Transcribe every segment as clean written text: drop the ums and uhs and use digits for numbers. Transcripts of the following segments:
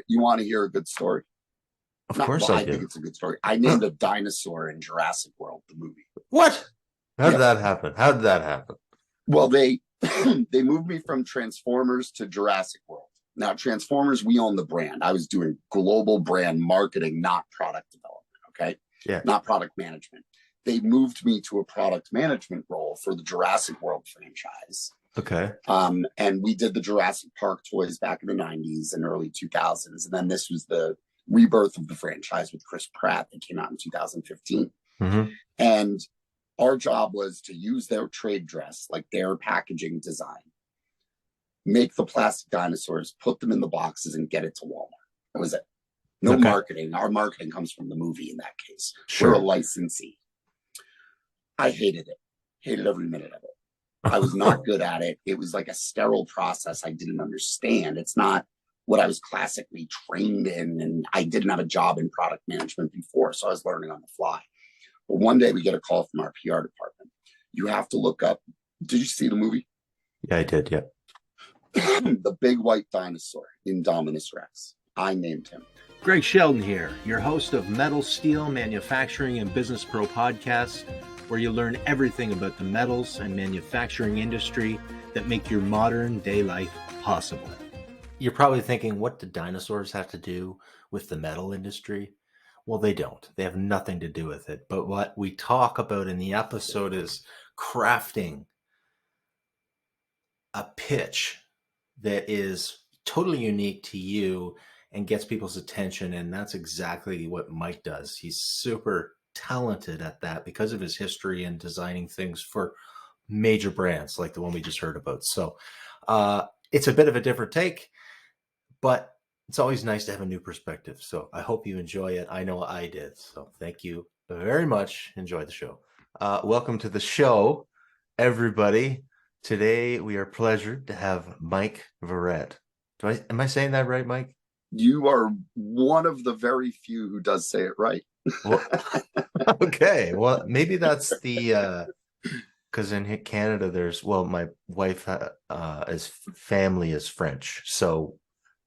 You want to hear a good story? Of Not course well, I I think do. it's a good story. I named a dinosaur in Jurassic World, the movie. What? How did Yep. that happen? How did that happen? Well, they they moved me from Transformers to Jurassic World. Now, Transformers, we own the brand. I was doing global brand marketing, not product development. Okay, Yeah. not product management. They moved me to a product management role for the Jurassic World franchise. Okay. And we did the Jurassic Park toys back in the 90s and early 2000s. And then this was the rebirth of the franchise with Chris Pratt that came out in 2015. Mm-hmm. And our job was to use their trade dress, like their packaging design, make the plastic dinosaurs, put them in the boxes, and get it to Walmart. That was it. No Okay. marketing. Our marketing comes from the movie in that case. Sure. We're a licensee. I hated it. Hated every minute of it. I was not good at it. It was like a sterile process I didn't understand. It's not what I was classically trained in, and I didn't have a job in product management before, so I was learning on the fly. But one day we get a call from our PR department. You have to look up. Did you see the movie? Yeah, I did. Yeah. The big white dinosaur, Indominus Rex. I named him. Greg Sheldon here, your host of Metal, Steel, Manufacturing, and Business Pro podcast, where you learn everything about the metals and manufacturing industry that make your modern day life possible. You're probably thinking, what do dinosaurs have to do with the metal industry? Well, they don't. They have nothing to do with it. But what we talk about in the episode is crafting a pitch that is totally unique to you and gets people's attention. And that's exactly what Mike does. He's super talented at that because of his history in designing things for major brands like the one we just heard about. So it's a bit of a different take, but it's always nice to have a new perspective. So I hope you enjoy it. I know I did. So thank you very much. Enjoy the show. Welcome to the show, everybody. Today we are pleasured to have Mike Verret. Am I saying that right, Mike? You are one of the very few who does say it right. Well, okay. Well, maybe that's the because in Canada my wife is family is French, so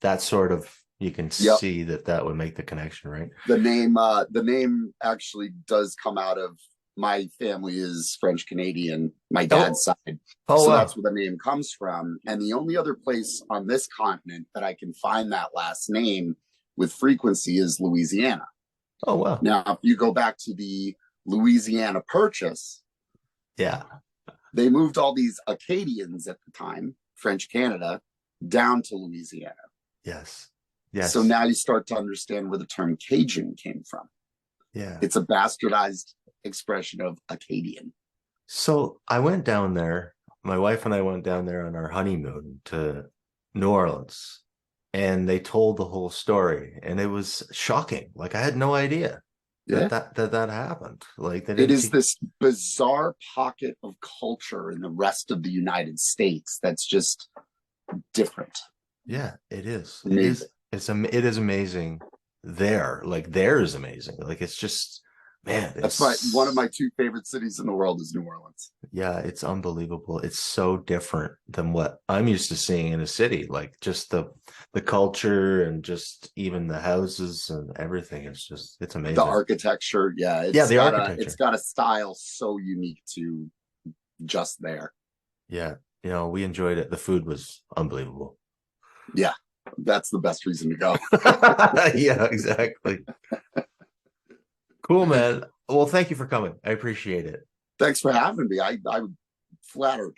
that's sort of you can see that would make the connection, right? The name actually does come out of my family is French Canadian, my dad's side. So that's where the name comes from. And the only other place on this continent that I can find that last name with frequency is Louisiana. Oh, wow. Now, if you go back to the Louisiana Purchase, they moved all these Acadians at the time, French Canada, down to Louisiana. Yes. So now you start to understand where the term Cajun came from. Yeah. It's a bastardized expression of Acadian. So I went down there. My wife and I went down there on our honeymoon to New Orleans, and they told the whole story, and it was shocking. Like I had no idea that happened. Like it is this bizarre pocket of culture in the rest of the United States that's just different. Yeah, it is. Amazing. It is amazing there. Like there is amazing. Like it's just. Man, that's one of my two favorite cities in the world is New Orleans. Yeah, it's unbelievable. It's so different than what I'm used to seeing in a city. Like just the culture and just even the houses and everything. It's amazing. The architecture, the architecture. It's got a style so unique to just there. Yeah, we enjoyed it. The food was unbelievable. Yeah, that's the best reason to go. Yeah, exactly. Cool, man. Well, thank you for coming. I appreciate it. Thanks for having me. I'm flattered.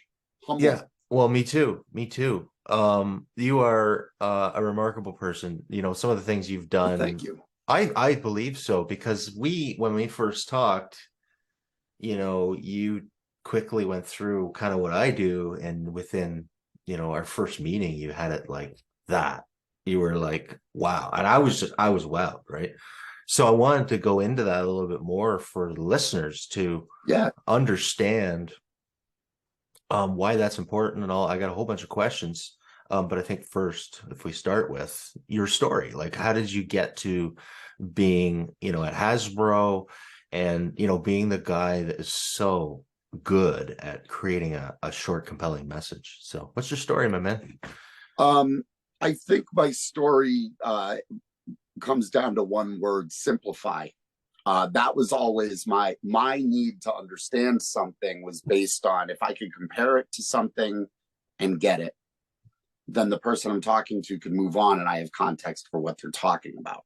Humbled. Yeah. Well, me too. You are a remarkable person. Some of the things you've done. Well, thank you. I believe so because when we first talked, you quickly went through kind of what I do, and within our first meeting, you had it like that. You were like, wow, and I was wowed, right? So I wanted to go into that a little bit more for the listeners to understand why that's important and all. I got a whole bunch of questions, but I think first, if we start with your story, like how did you get to being, at Hasbro and, being the guy that is so good at creating a short, compelling message? So what's your story, my man? I think my story comes down to one word: simplify. That was always my need to understand something was based on if I could compare it to something and get it, then the person I'm talking to could move on and I have context for what they're talking about.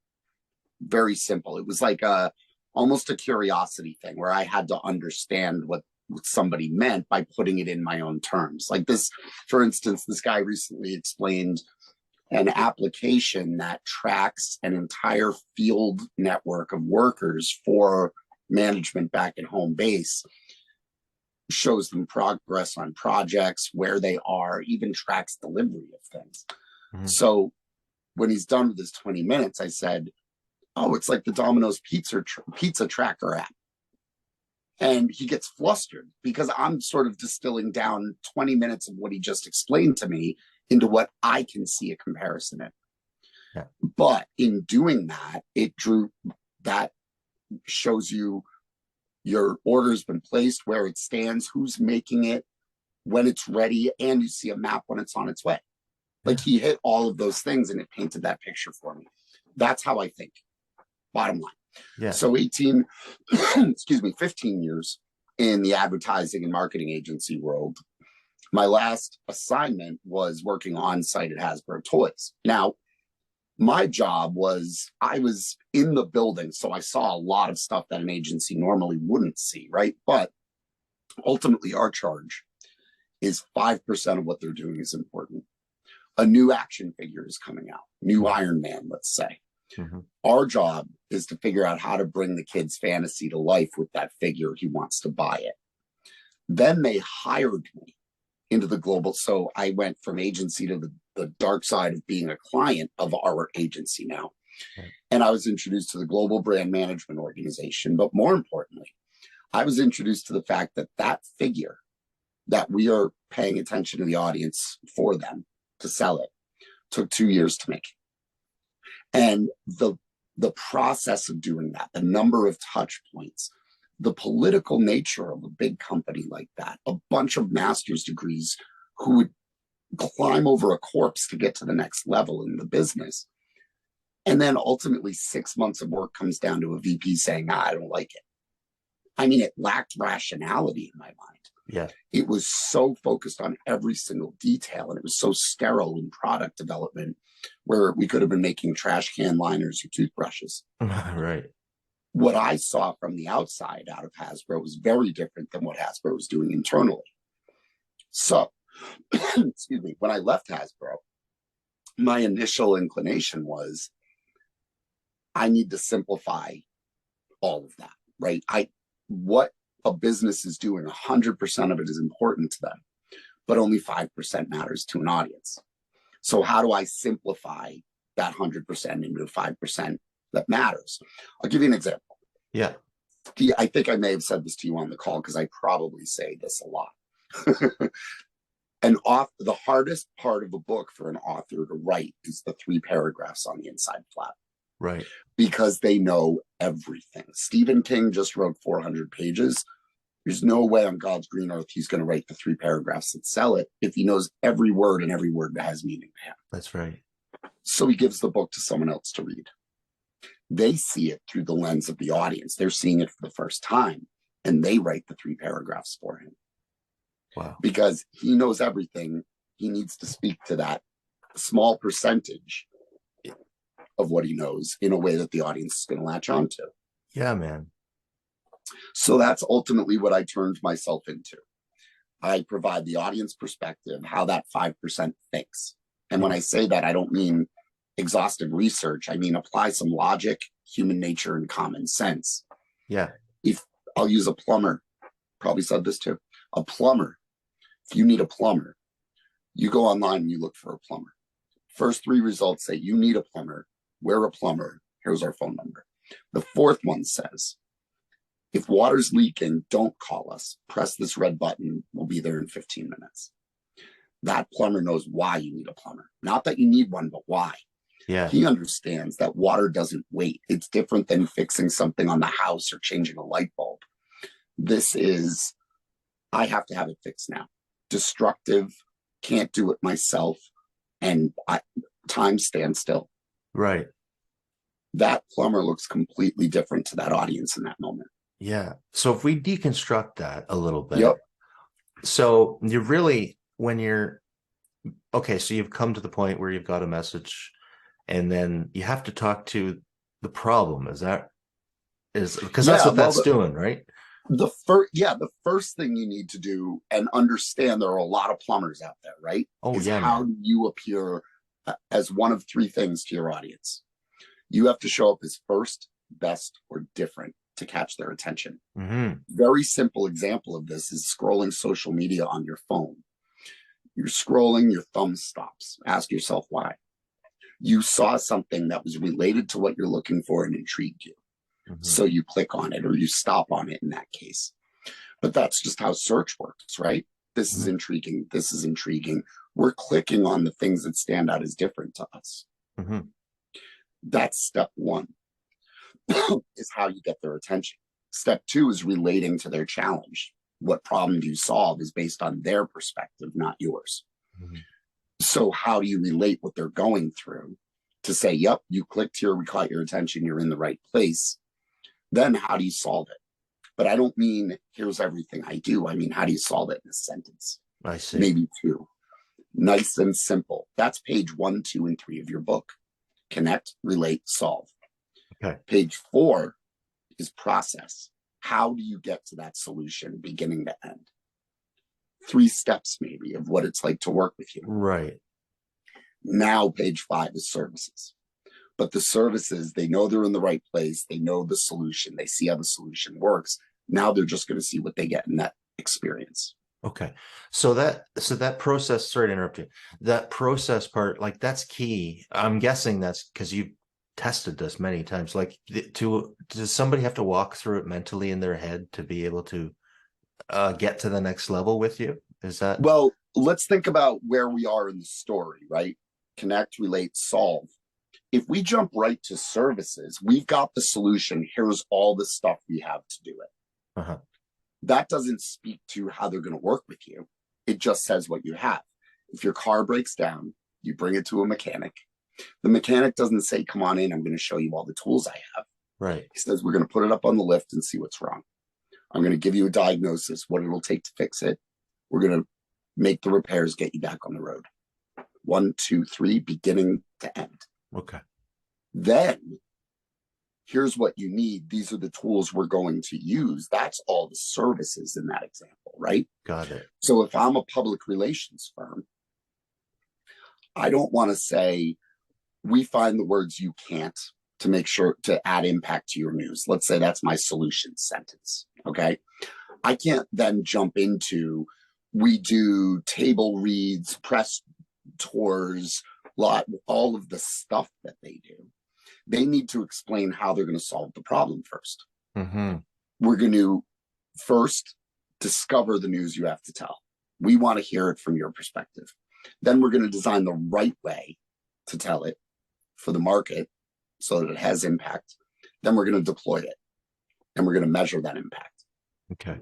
Very simple. It was like almost a curiosity thing where I had to understand what somebody meant by putting it in my own terms. Like this, for instance, this guy recently explained an application that tracks an entire field network of workers for management back at home base, shows them progress on projects, where they are, even tracks delivery of things. Mm-hmm. So when he's done with his 20 minutes, I said, oh, it's like the Domino's pizza tracker app. And he gets flustered because I'm sort of distilling down 20 minutes of what he just explained to me into what I can see a comparison in. Yeah. But in doing that, that shows you your order's been placed, where it stands, who's making it, when it's ready, and you see a map when it's on its way. Like he hit all of those things and it painted that picture for me. That's how I think, bottom line. Yeah. So 15 years in the advertising and marketing agency world. My last assignment was working on site at Hasbro Toys. Now, my job was, I was in the building, so I saw a lot of stuff that an agency normally wouldn't see, right? But ultimately, our charge is 5% of what they're doing is important. A new action figure is coming out, new Iron Man, let's say. Mm-hmm. Our job is to figure out how to bring the kid's fantasy to life with that figure. He wants to buy it. Then they hired me into the global. So I went from agency to the dark side of being a client of our agency now. Okay. And I was introduced to the global brand management organization. But more importantly, I was introduced to the fact that that figure that we are paying attention to the audience for them to sell it took 2 years to make. And the process of doing that, the number of touch points, the political nature of a big company like that, a bunch of master's degrees who would climb over a corpse to get to the next level in the business. And then ultimately 6 months of work comes down to a VP saying, nah, I don't like it. I mean, it lacked rationality in my mind. Yeah. It was so focused on every single detail, and it was so sterile in product development, where we could have been making trash can liners or toothbrushes. Right. What I saw from the outside out of Hasbro was very different than what Hasbro was doing internally. So, excuse me, when I left Hasbro, my initial inclination was, I need to simplify all of that, right? What a business is doing, 100% of it is important to them, but only 5% matters to an audience. So how do I simplify that 100% into 5% that matters? I'll give you an example. Yeah. I think I may have said this to you on the call because I probably say this a lot. The hardest part of a book for an author to write is the 3 paragraphs on the inside flap. Right. Because they know everything. Stephen King just wrote 400 pages. There's no way on God's green earth he's going to write the 3 paragraphs that sell it if he knows every word, and every word that has meaning to him. That's right. So he gives the book to someone else to read. They see it through the lens of the audience. They're seeing it for the first time, and they write the 3 paragraphs for him. Wow. Because he knows everything. He needs to speak to that small percentage of what he knows in a way that the audience is going to latch on to. Yeah, man. So that's ultimately what I turned myself into. I provide the audience perspective, how that 5% thinks. And when I say that, I don't mean exhaustive research. I mean, apply some logic, human nature, and common sense. Yeah. If I'll use a plumber, probably said this too, a plumber. If you need a plumber, you go online and you look for a plumber. First 3 results say you need a plumber. We're a plumber. Here's our phone number. The 4th one says, if water's leaking, don't call us. Press this red button. We'll be there in 15 minutes. That plumber knows why you need a plumber. Not that you need one, but why. Yeah. He understands that water doesn't wait. It's different than fixing something on the house or changing a light bulb. This is, I have to have it fixed now. Destructive, can't do it myself. And time stands still. Right. That plumber looks completely different to that audience in that moment. Yeah. So if we deconstruct that a little bit, Yep. so you're really, when you're, okay, so you've come to the point where you've got a message and then you have to talk to the problem. Is because that's what that's doing, right? The first thing you need to do and understand, there are a lot of plumbers out there, right? Oh, is yeah, how man. you appear as one of three things to your audience. You have to show up as first, best, or different to catch their attention. Mm-hmm. Very simple example of this is scrolling social media on your phone. You're scrolling, your thumb stops. Ask yourself why. You saw something that was related to what you're looking for and intrigued you. Mm-hmm. So you click on it, or you stop on it in that case. But that's just how search works, right? This is intriguing. This is intriguing. We're clicking on the things that stand out as different to us. Mm-hmm. That's step one, is how you get their attention. Step two is relating to their challenge. What problem do you solve is based on their perspective, not yours. Mm-hmm. So how do you relate what they're going through to say, yep, you clicked here, we caught your attention, you're in the right place. Then how do you solve it? But I don't mean, here's everything I do. I mean, how do you solve it in a sentence? I see. Maybe two. Nice and simple. That's page 1, 2, and 3 of your book. Connect, relate, solve. Okay. Page 4 is process. How do you get to that solution, beginning to end? 3 steps maybe of what it's like to work with you. Right. Now page 5 is services. But the services, they know they're in the right place. They know the solution. They see how the solution works. Now they're just going to see what they get in that experience. Okay. So that process, sorry to interrupt you, that process part, like that's key. I'm guessing that's because you've tested this many times. Like does somebody have to walk through it mentally in their head to be able to get to the next level with you? Is that? Well, let's think about where we are in the story, right? Connect, relate, solve. If we jump right to services, we've got the solution. Here's all the stuff we have to do it. Uh-huh. That doesn't speak to how they're going to work with you. It just says what you have. If your car breaks down, you bring it to a mechanic. The mechanic doesn't say, come on in, I'm going to show you all the tools I have. Right. He says, we're going to put it up on the lift and see what's wrong. I'm going to give you a diagnosis, what it'll take to fix it. We're going to make the repairs, get you back on the road. 1, 2, 3, beginning to end. Okay. Then here's what you need. These are the tools we're going to use. That's all the services in that example, right? Got it. So if I'm a public relations firm, I don't want to say, we find the words you can't to make sure to add impact to your news. Let's say that's my solution sentence. Okay. I can't then jump into, we do table reads, press tours, all of the stuff that they do. They need to explain how they're going to solve the problem first. Mm-hmm. We're going to first discover the news you have to tell. We want to hear it from your perspective. Then we're going to design the right way to tell it for the market so that it has impact. Then we're going to deploy it and we're going to measure that impact. Okay.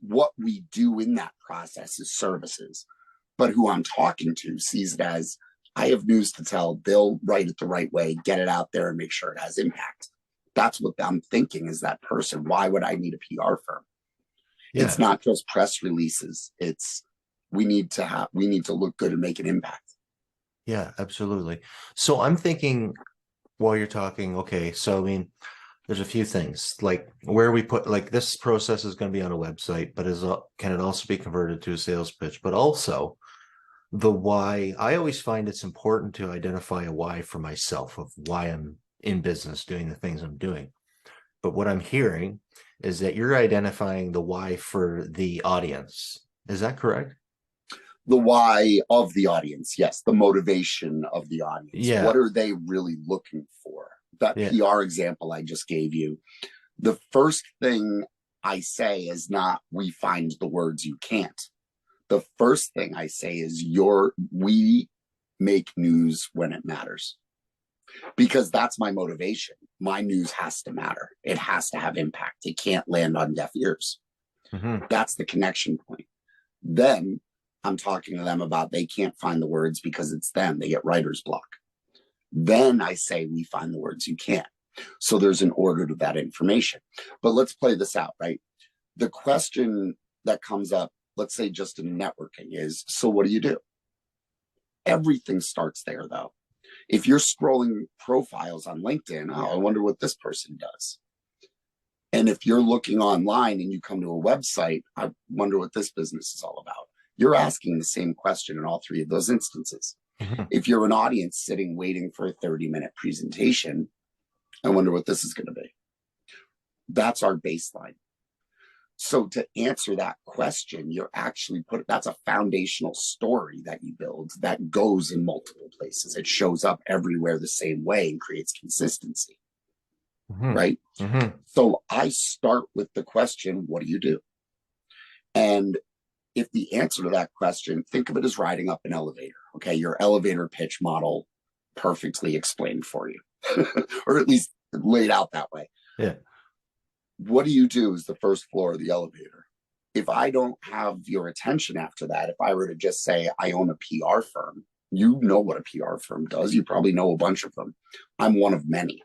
What we do in that process is services, but who I'm talking to sees it as, I have news to tell. They'll write it the right way, get it out there and make sure it has impact. That's what I'm thinking is that person. Why would I need a PR firm? Yeah. It's not just press releases. It's, we need to look good and make an impact. Yeah, absolutely. So I'm thinking while you're talking, okay, so I mean, there's a few things like where we put, like this process is going to be on a website, but can it also be converted to a sales pitch? But also the why. I always find it's important to identify a why for myself of why I'm in business doing the things I'm doing. But what I'm hearing is that you're identifying the why for the audience. Is that correct? The why of the audience. Yes. The motivation of the audience. Yeah. What are they really looking for? That PR example I just gave you. The first thing I say is not, we find the words you can't. The first thing I say is we make news when it matters, because that's my motivation. My news has to matter. It has to have impact. It can't land on deaf ears. Mm-hmm. That's the connection point. Then I'm talking to them about they can't find the words because it's them. They get writer's block. Then I say, we find the words you can't. So there's an order to that information. But let's play this out, right? The question that comes up, let's say just in networking, is, so what do you do? Everything starts there, though. If you're scrolling profiles on LinkedIn, oh, I wonder what this person does. And if you're looking online and you come to a website, I wonder what this business is all about. You're asking the same question in all three of those instances. Mm-hmm. If you're an audience sitting waiting for a 30-minute presentation, I wonder what this is going to be. That's our baseline. So to answer that question, you're actually that's a foundational story that you build that goes in multiple places. It shows up everywhere the same way and creates consistency. Mm-hmm. Right? Mm-hmm. So I start with the question, what do you do? And if the answer to that question, think of it as riding up an elevator. Okay, your elevator pitch model perfectly explained for you, or at least laid out that way. Yeah. What do you do is the first floor of the elevator. If I don't have your attention after that, if I were to just say I own a PR firm, you know what a PR firm does. You probably know a bunch of them. I'm one of many.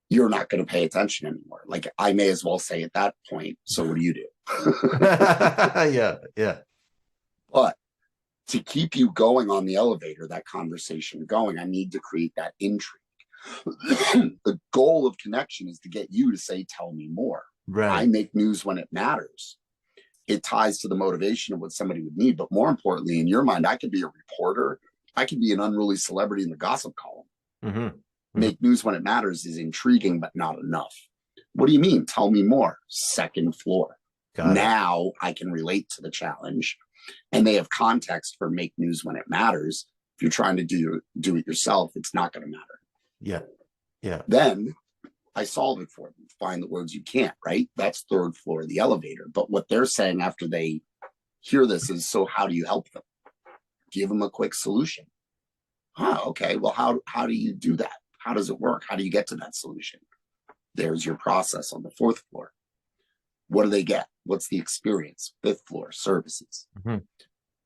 You're not going to pay attention anymore. Like, I may as well say at that point, so what do you do? Yeah. But to keep you going on the elevator, that conversation going, I need to create that intrigue. The goal of connection is to get you to say, tell me more. Right. I make news when it matters. It ties to the motivation of what somebody would need. But more importantly, in your mind, I could be a reporter. I could be an unruly celebrity in the gossip column. Mm-hmm. Make news when it matters is intriguing, but not enough. What do you mean? Tell me more. Second floor. Now I can relate to the challenge, and they have context for make news when it matters. If you're trying to do it yourself, it's not going to matter. Yeah. Then I solve it for them. Find the words you can't, right? That's third floor of the elevator. But what they're saying after they hear this is, so how do you help them? Give them a quick solution. Okay. Well, how do you do that? How does it work? How do you get to that solution? There's your process on the fourth floor. What do they get? What's the experience? Fifth floor, services. Mm-hmm.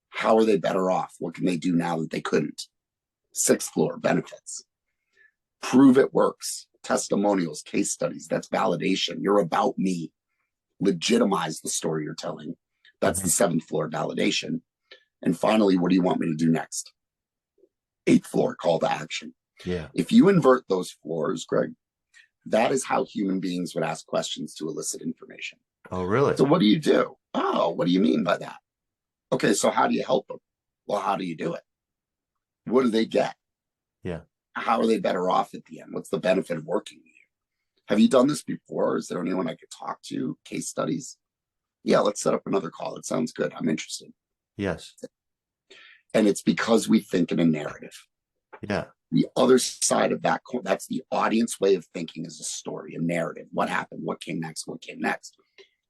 How are they better off? What can they do now that they couldn't? Sixth floor, benefits. Prove it works. Testimonials, case studies. That's validation. You're about me. Legitimize the story you're telling. That's the seventh floor, validation. And finally, what do you want me to do next? Eighth floor, call to action. Yeah. If you invert those floors, Greg, that is how human beings would ask questions to elicit information. Oh, really? So what do you do? Oh, what do you mean by that? Okay, so how do you help them? Well, how do you do it? What do they get? Yeah. How are they better off at the end? What's the benefit of working with you? Have you done this before? Is there anyone I could talk to? Case studies? Yeah, let's set up another call. It sounds good. I'm interested. Yes. And it's because we think in a narrative. Yeah. The other side of that, that's the audience way of thinking, is a story, a narrative. What happened? What came next? What came next?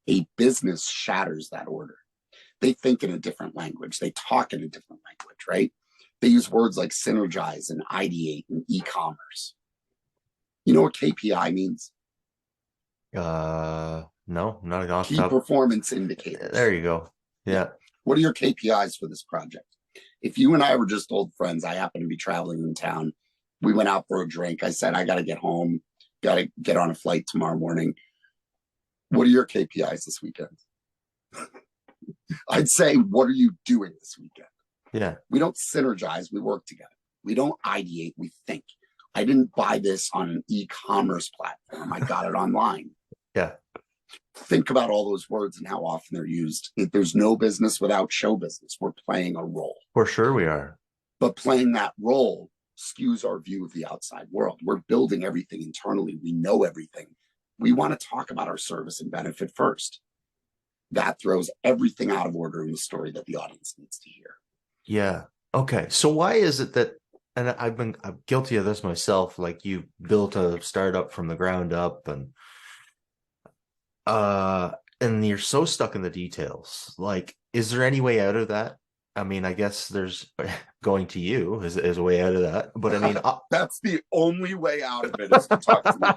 A business shatters that order. They think in a different language. They talk in a different language, right? They use words like synergize and ideate and e-commerce. You know what KPI means? No, not off Key top. performance indicators. There you go. Yeah. What are your KPIs for this project? If you and I were just old friends, I happen to be traveling in town. We went out for a drink. I said, I got to get home, got to get on a flight tomorrow morning. What are your KPIs this weekend? I'd say, what are you doing this weekend? Yeah. We don't synergize, we work together. We don't ideate, we think. I didn't buy this on an e-commerce platform. I got it online. Yeah. Think about all those words and how often they're used. If there's no business without show business, we're playing a role. For sure we are. But playing that role skews our view of the outside world. We're building everything internally. We know everything. We want to talk about our service and benefit first. That throws everything out of order in the story that the audience needs to hear. Yeah. Okay. So why is it that, and I'm guilty of this myself, like you built a startup from the ground up and you're so stuck in the details. Like, is there any way out of that? I mean, I guess there's going to you is a way out of that, but I mean, that's the only way out of it is to talk to me.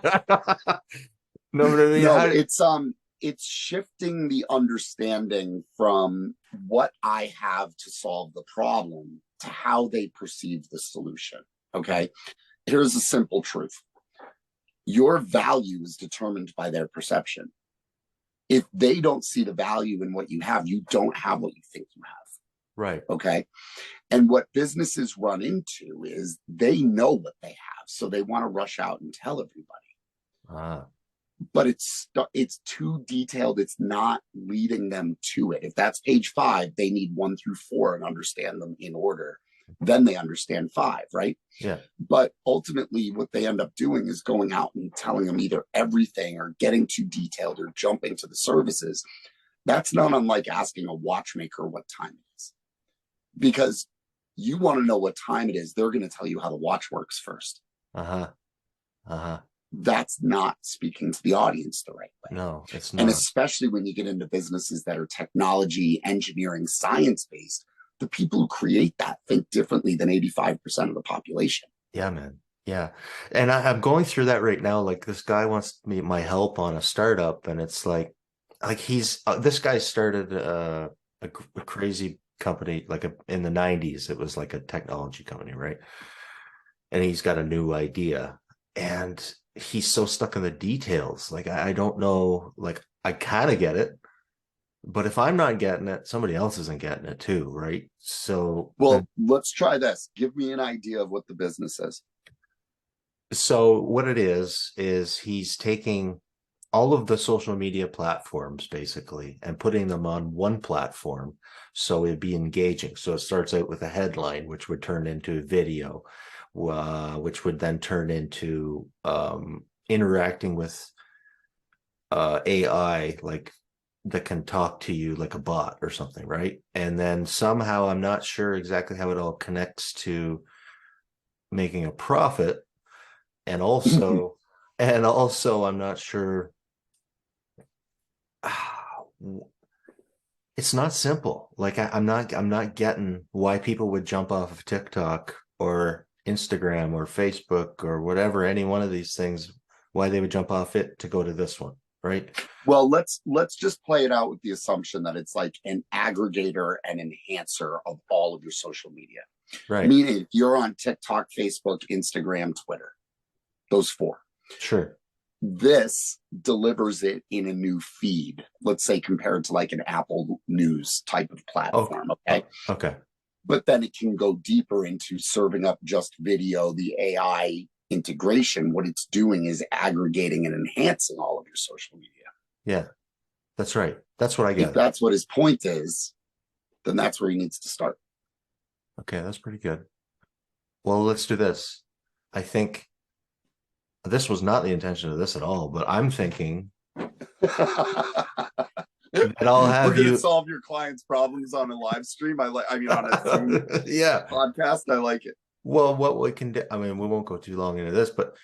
No, but I mean, no, it's shifting the understanding from what I have to solve the problem to how they perceive the solution. Okay. Here's a simple truth. Your value is determined by their perception. If they don't see the value in what you have, you don't have what you think you have. Right. Okay. And what businesses run into is they know what they have. So they want to rush out and tell everybody. But it's too detailed. It's not leading them to it. If that's page 5, they need 1 through 4 and understand them in order. Then they understand 5, right? Yeah. But ultimately, what they end up doing is going out and telling them either everything or getting too detailed or jumping to the services. That's not unlike asking a watchmaker what time it is. Because you want to know what time it is, they're going to tell you how the watch works first. That's not speaking to the audience the right way. No, it's not. And especially when you get into businesses that are technology, engineering, science-based, the people who create that think differently than 85% of the population. Yeah, man. Yeah. And I'm going through that right now. Like, this guy wants my help on a startup, and it's like he's this guy started a crazy company in the 90s. It was like a technology company, right? And he's got a new idea, and he's so stuck in the details. Like, I don't know, like, I kind of get it, but if I'm not getting it, somebody else isn't getting it too, right? So, well, let's try this. Give me an idea of what the business is. So what it is he's taking all of the social media platforms basically and putting them on one platform, so it'd be engaging. So it starts out with a headline, which would turn into video, which would then turn into interacting with AI, like, that can talk to you like a bot or something, right? And then somehow, I'm not sure exactly how it all connects to making a profit, and also I'm not sure. It's not simple. Like, I'm not getting why people would jump off of TikTok or Instagram or Facebook or whatever, any one of these things, why they would jump off it to go to this one, right? Well, let's just play it out with the assumption that it's like an aggregator and enhancer of all of your social media. Right. Meaning you're on TikTok, Facebook, Instagram, Twitter, those 4. Sure. This delivers it in a new feed, let's say compared to like an Apple News type of platform. Okay. Okay. But then it can go deeper into serving up just video, the AI integration. What it's doing is aggregating and enhancing all of your social media. Yeah, that's right. That's what I get. If that's what his point is, then that's where he needs to start. Okay, that's pretty good. Well, let's do this. I think this was not the intention of this at all, but I'm thinking that I'll have We're gonna you solve your clients' problems on a live stream. On a Zoom yeah podcast. I like it. Well, what we can do, I mean, we won't go too long into this, but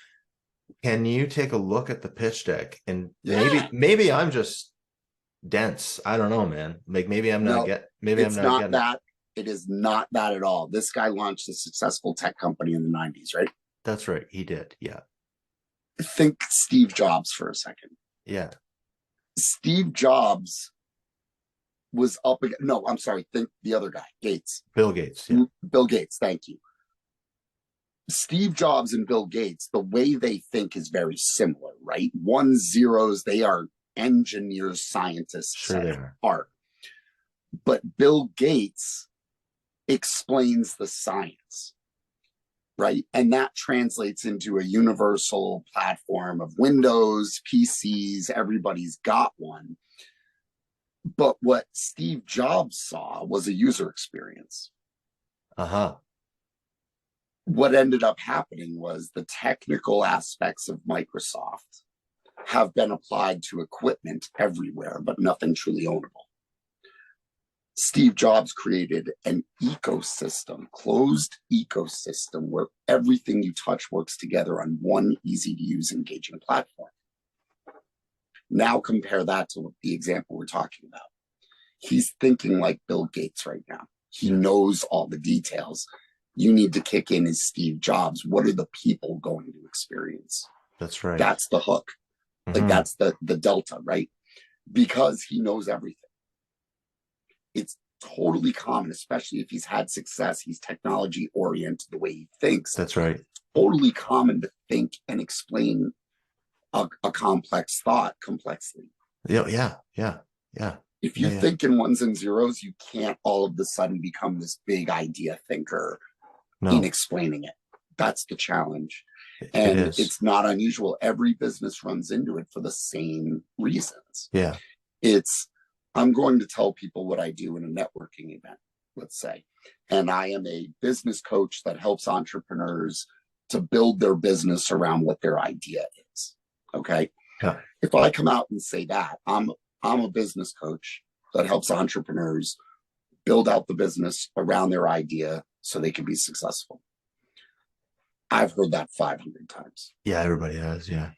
can you take a look at the pitch deck? And maybe I'm just dense. I don't know, man. Like, maybe I'm not getting that. It is not that at all. This guy launched a successful tech company in the 90s, right? That's right. He did. Yeah. Think Steve Jobs for a second. Yeah. Steve Jobs was up against, no, I'm sorry. Think the other guy, Gates. Bill Gates. Yeah. Bill Gates. Thank you. Steve Jobs and Bill Gates, the way they think is very similar, right? 1-0s, they are engineers, scientists. Sure they are. But Bill Gates explains the science, right? And that translates into a universal platform of Windows, PCs, everybody's got one. But what Steve Jobs saw was a user experience. What ended up happening was the technical aspects of Microsoft have been applied to equipment everywhere, but nothing truly ownable. Steve Jobs created an ecosystem, closed ecosystem, where everything you touch works together on one easy-to-use, engaging platform. Now compare that to the example we're talking about. He's thinking like Bill Gates right now. He knows all the details. You need to kick in as Steve Jobs. What are the people going to experience? That's right. That's the hook. Like, that's the delta, right? because he knows everything. It's totally common, especially if he's had success. He's technology oriented the way he thinks. That's right. Totally common to think and explain a complex thought complexly. Yeah. If you think in ones and zeros, you can't all of a sudden become this big idea thinker in explaining it. That's the challenge. And it's not unusual. Every business runs into it for the same reasons. Yeah. I'm going to tell people what I do in a networking event, let's say. And I am a business coach that helps entrepreneurs to build their business around what their idea is. Okay. Yeah. If I come out and say that, I'm a business coach that helps entrepreneurs build out the business around their idea so they can be successful. I've heard that 500 times. Yeah, everybody has. Yeah.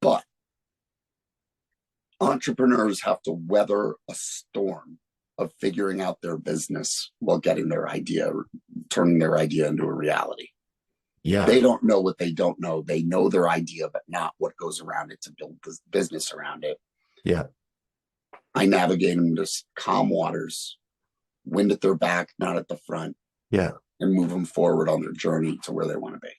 But entrepreneurs have to weather a storm of figuring out their business while getting their idea, turning their idea into a reality. Yeah. They don't know what they don't know. They know their idea, but not what goes around it to build the business around it. Yeah. I navigate them to calm waters, wind at their back, not at the front. Yeah. And move them forward on their journey to where they want to be.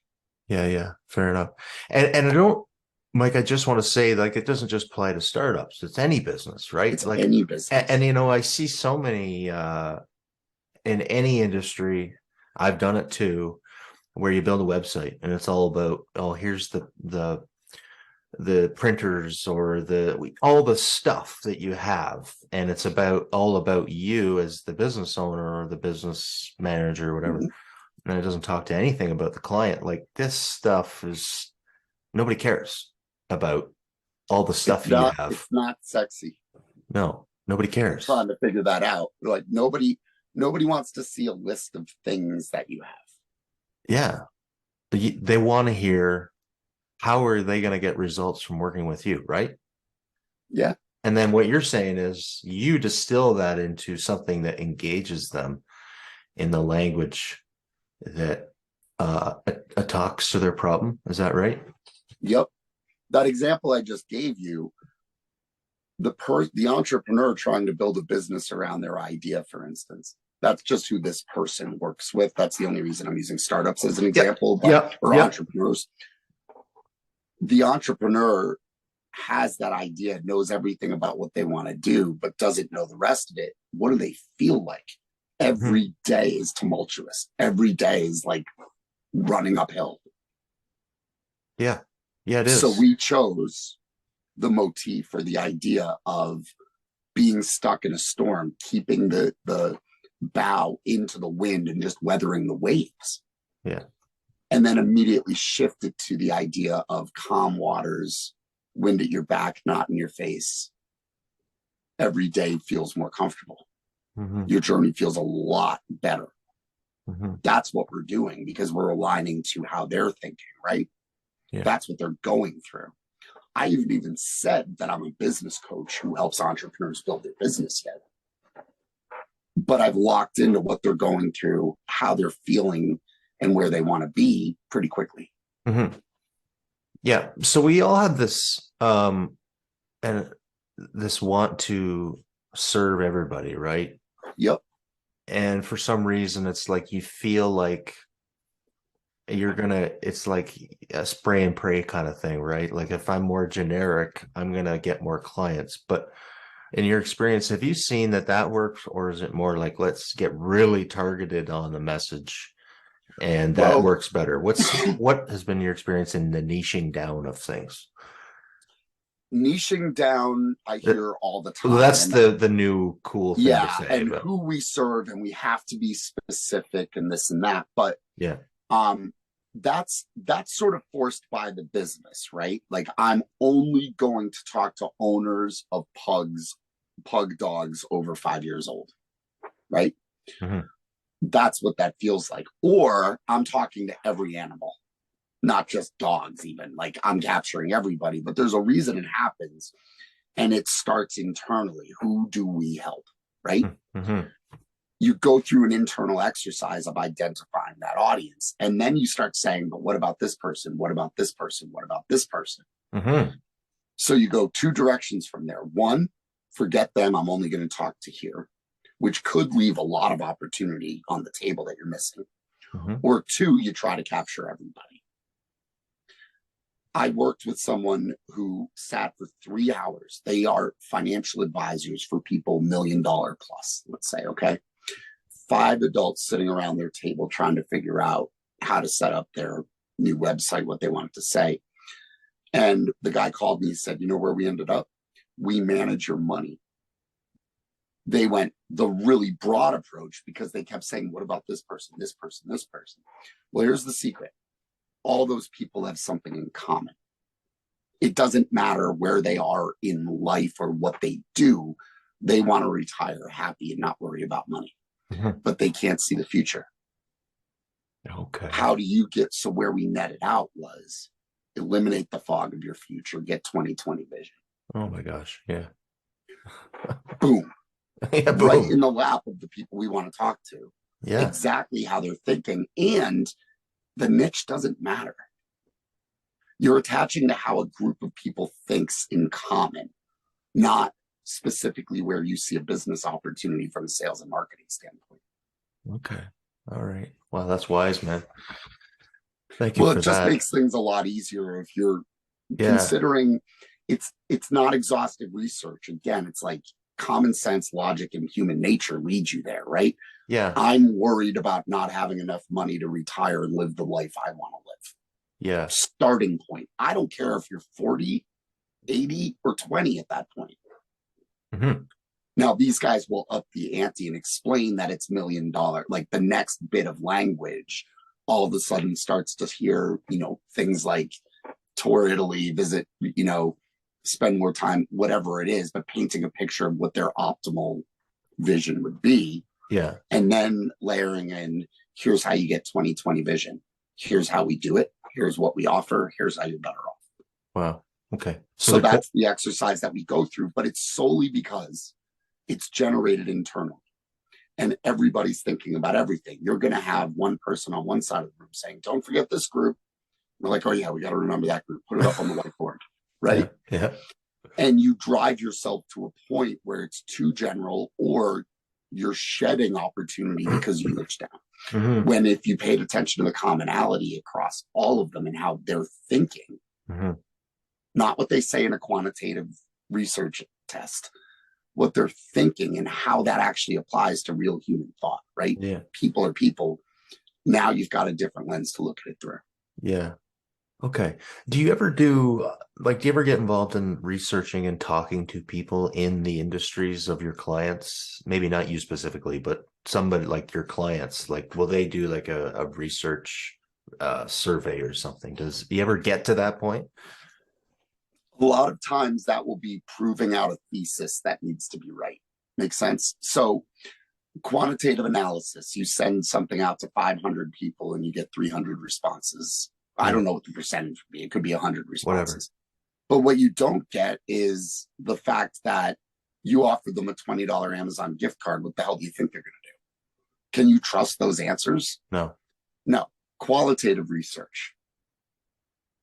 Yeah. Fair enough. And I don't, Mike, I just want to say, like, it doesn't just apply to startups. It's any business, right? It's like any business. And you know, I see so many in any industry, I've done it too, where you build a website and it's all about, oh, here's the printers or all the stuff that you have, and it's all about you as the business owner or the business manager or whatever. And it doesn't talk to anything about the client. Like, this stuff is, nobody cares about all the stuff you have. It's not sexy. No, nobody cares. I'm trying to figure that out. Like, nobody wants to see a list of things that you have. Yeah. They want to hear, how are they going to get results from working with you, right? Yeah. And then what you're saying is you distill that into something that engages them in the language that talks to their problem. Is that right? Yep. That example I just gave you, the entrepreneur trying to build a business around their idea, for instance, that's just who this person works with. That's the only reason I'm using startups as an example, or entrepreneurs. The entrepreneur has that idea, knows everything about what they want to do, but doesn't know the rest of it. What do they feel like? Every day is tumultuous. Every day is like running uphill. Yeah. Yeah, it is. So we chose the motif or the idea of being stuck in a storm, keeping the bow into the wind and just weathering the waves. Yeah. And then immediately shifted to the idea of calm waters, wind at your back, not in your face. Every day feels more comfortable. Your journey feels a lot better. That's what we're doing, because we're aligning to how they're thinking, right? Yeah. That's what they're going through. I even said that I'm a business coach who helps entrepreneurs build their business yet. But I've locked into what they're going through, how they're feeling, and where they want to be pretty quickly. Yeah. So we all have this and this want to serve everybody, right? Yep. And for some reason, it's like you feel like it's like a spray and pray kind of thing, right? Like, if I'm more generic, I'm going to get more clients. But in your experience, have you seen that works, or is it more like, let's get really targeted on the message and that works better? What has been your experience in the niching down of things? Niching down, I hear all the time. Well, that's the new cool thing to say. And who we serve, and we have to be specific and this and that. But yeah, that's sort of forced by the business, right? Like, I'm only going to talk to owners of pug dogs over 5 years old, right? That's what that feels like. Or I'm talking to every animal, not just dogs even. Like, I'm capturing everybody, but there's a reason it happens, and it starts internally. Who do we help, right? You go through an internal exercise of identifying that audience, and then you start saying, but what about this person? What about this person? What about this person? So you go two directions from there. One, forget them. I'm only going to talk to here, which could leave a lot of opportunity on the table that you're missing. Or two, you try to capture everybody. I worked with someone who sat for 3 hours. They are financial advisors for people $1 million plus, let's say, okay? 5 adults sitting around their table trying to figure out how to set up their new website, what they wanted to say. And the guy called me and said, you know where we ended up? We manage your money. They went the really broad approach because they kept saying, what about this person, this person, this person? Well, here's the secret. All those people have something in common. It doesn't matter where they are in life or what they do. They want to retire happy and not worry about money, but they can't see the future. Okay. How do you get, so where we netted out was eliminate the fog of your future, get 20/20 vision. Oh my gosh. Yeah. Boom. Yeah, boom. Right in the lap of the people we want to talk to. Yeah. Exactly how they're thinking. And the niche doesn't matter. You're attaching to how a group of people thinks in common, not specifically where you see a business opportunity from a sales and marketing standpoint. Okay. All right. Wow, that's wise, man. Thank you Well, for it just that. makes things a lot easier if you're considering it's not exhaustive research. Again, it's like common sense, logic, and human nature lead you there, right? Yeah. I'm worried about not having enough money to retire and live the life I want to live. Yeah. Starting point. I don't care if you're 40, 80, or 20 at that point. Now, these guys will up the ante and explain that it's $1 million. Like the next bit of language all of a sudden starts to hear, things like tour Italy, visit, spend more time, whatever it is, but painting a picture of what their optimal vision would be. Yeah. And then layering in, here's how you get 20/20 vision. Here's how we do it. Here's what we offer. Here's how you're better off. Wow. Okay. So that's the exercise that we go through, but it's solely because it's generated internally and everybody's thinking about everything. You're going to have one person on one side of the room saying, don't forget this group. We're like, oh yeah, we got to remember that group. Put it up on the whiteboard. Right. Yeah. And you drive yourself to a point where it's too general or you're shedding opportunity because you niche down. When if you paid attention to the commonality across all of them and how they're thinking, not what they say in a quantitative research test, what they're thinking and how that actually applies to real human thought, right? Yeah. People are people. Now you've got a different lens to look at it through. Yeah. Okay. Do you ever do you ever get involved in researching and talking to people in the industries of your clients? Maybe not you specifically, but somebody like your clients, like, will they do like a research survey or something? Do you ever get to that point? A lot of times that will be proving out a thesis that needs to be right. Makes sense? So quantitative analysis, you send something out to 500 people and you get 300 responses. I don't know what the percentage would be. It could be 100 responses. Whatever. But what you don't get is the fact that you offered them a $20 Amazon gift card. What the hell do you think they're going to do? Can you trust those answers? No. Qualitative research.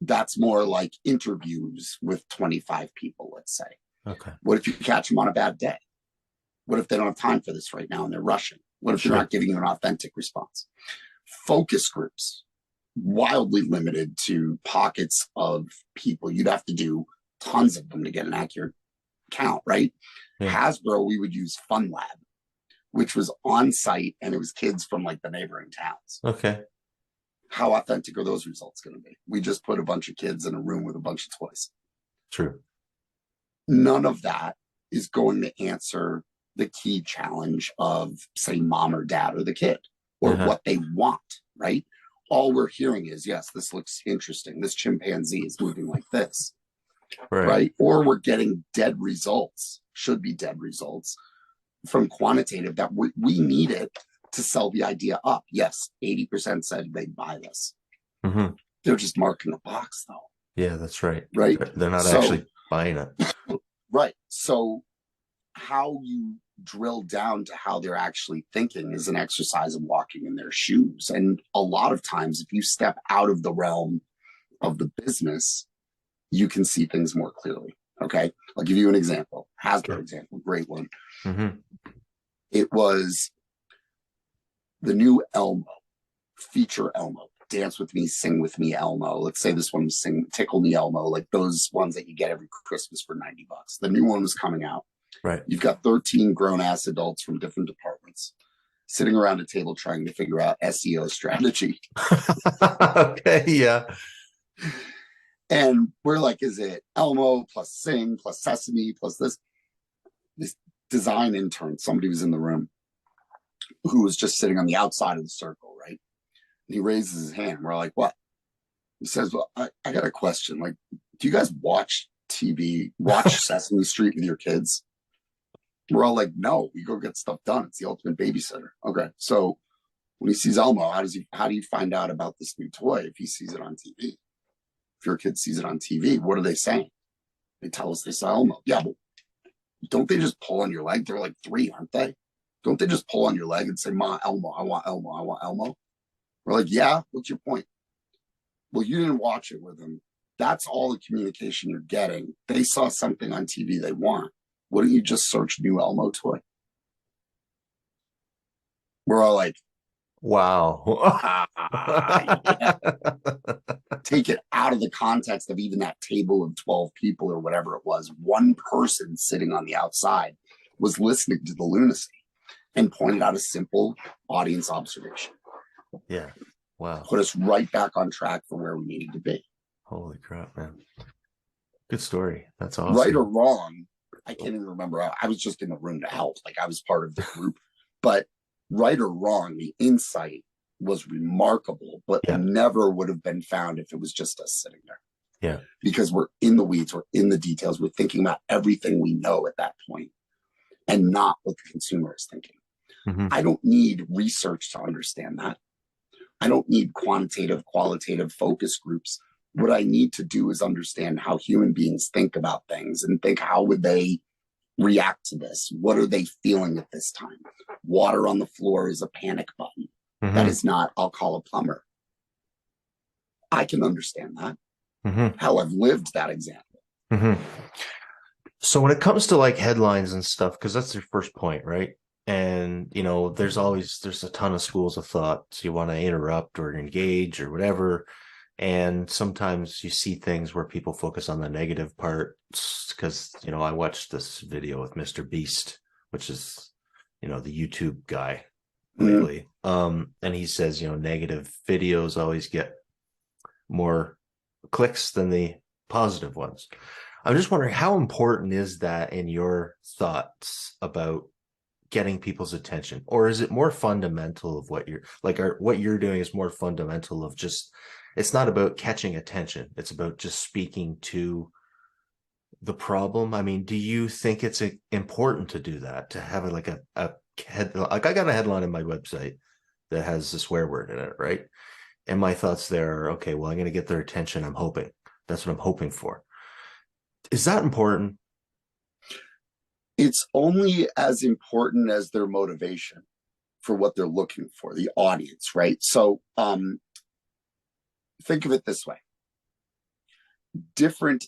That's more like interviews with 25 people, let's say. Okay. What if you catch them on a bad day? What if they don't have time for this right now and they're rushing? What if they're not giving you an authentic response? Focus groups. Wildly limited to pockets of people. You'd have to do tons of them to get an accurate count, right? Yeah. Hasbro, we would use Fun Lab, which was on site and it was kids from like the neighboring towns. Okay. How authentic are those results going to be? We just put a bunch of kids in a room with a bunch of toys. True. None of that is going to answer the key challenge of, say, mom or dad or the kid or what they want, right? All we're hearing is, yes, this looks interesting. This chimpanzee is moving like this, right? Or we're getting dead results, should be dead results from quantitative that we need it to sell the idea up. Yes, 80% said they'd buy this. They're just marking a box though. Yeah, that's right. Right. They're not actually buying it. Right. So how you drill down to how they're actually thinking is an exercise of walking in their shoes. And a lot of times, if you step out of the realm of the business, you can see things more clearly. Okay. I'll give you an example. Hasbro example, great one. Mm-hmm. It was the new Elmo, feature Elmo. Dance with me, sing with me, Elmo. Let's say this one was sing, tickle me, Elmo, like those ones that you get every Christmas for $90. The new one was coming out. Right. You've got 13 grown ass adults from different departments sitting around a table trying to figure out SEO strategy. Okay. Yeah. And we're like, is it Elmo plus sing plus sesame plus this design intern? Somebody was in the room who was just sitting on the outside of the circle, right? And he raises his hand. We're like, what? He says, well, I got a question. Like, do you guys watch TV, watch Sesame Street with your kids? We're all like, no, we go get stuff done. It's the ultimate babysitter. Okay. So when he sees Elmo, how do you find out about this new toy if he sees it on TV? If your kid sees it on TV, what are they saying? They tell us they saw Elmo. Yeah, but don't they just pull on your leg? They're like 3, aren't they? Don't they just pull on your leg and say, Ma, Elmo, I want Elmo, I want Elmo? We're like, yeah, what's your point? Well, you didn't watch it with them. That's all the communication you're getting. They saw something on TV they want. Wouldn't you just search new Elmo toy? We're all like, wow. yeah. Take it out of the context of even that table of 12 people or whatever it was. One person sitting on the outside was listening to the lunacy and pointed out a simple audience observation. Yeah. Wow. Put us right back on track for where we needed to be. Holy crap, man. Good story. That's awesome. Right or wrong, I can't even remember. I was just in the room to help. Like I was part of the group. But right or wrong, the insight was remarkable, but never would have been found if it was just us sitting there. Yeah. Because we're in the weeds, we're in the details, we're thinking about everything we know at that point and not what the consumer is thinking. Mm-hmm. I don't need research to understand that. I don't need quantitative, qualitative focus groups. What I need to do is understand how human beings think about things and think, how would they react to this? What are they feeling at this time? Water on the floor is a panic button. Mm-hmm. That is not, I'll call a plumber. I can understand that. Mm-hmm. Hell, I've lived that example. Mm-hmm. So when it comes to like headlines and stuff, because that's your first point, right? And, you know, there's a ton of schools of thought. So you want to interrupt or engage or whatever. And sometimes you see things where people focus on the negative part because, you know, I watched this video with Mr. Beast, which is, you know, the YouTube guy lately. Mm-hmm. And he says, you know, negative videos always get more clicks than the positive ones. I'm just wondering, how important is that in your thoughts about getting people's attention? Or is it more fundamental of what you're like, what you're doing is more fundamental of just, it's not about catching attention. It's about just speaking to the problem. I mean, do you think it's important to do that, to have like a head, like I got a headline on my website that has a swear word in it, right? And my thoughts there are, okay, well, I'm going to get their attention. I'm hoping. That's what I'm hoping for. Is that important? It's only as important as their motivation for what they're looking for, the audience, right? So think of it this way. Different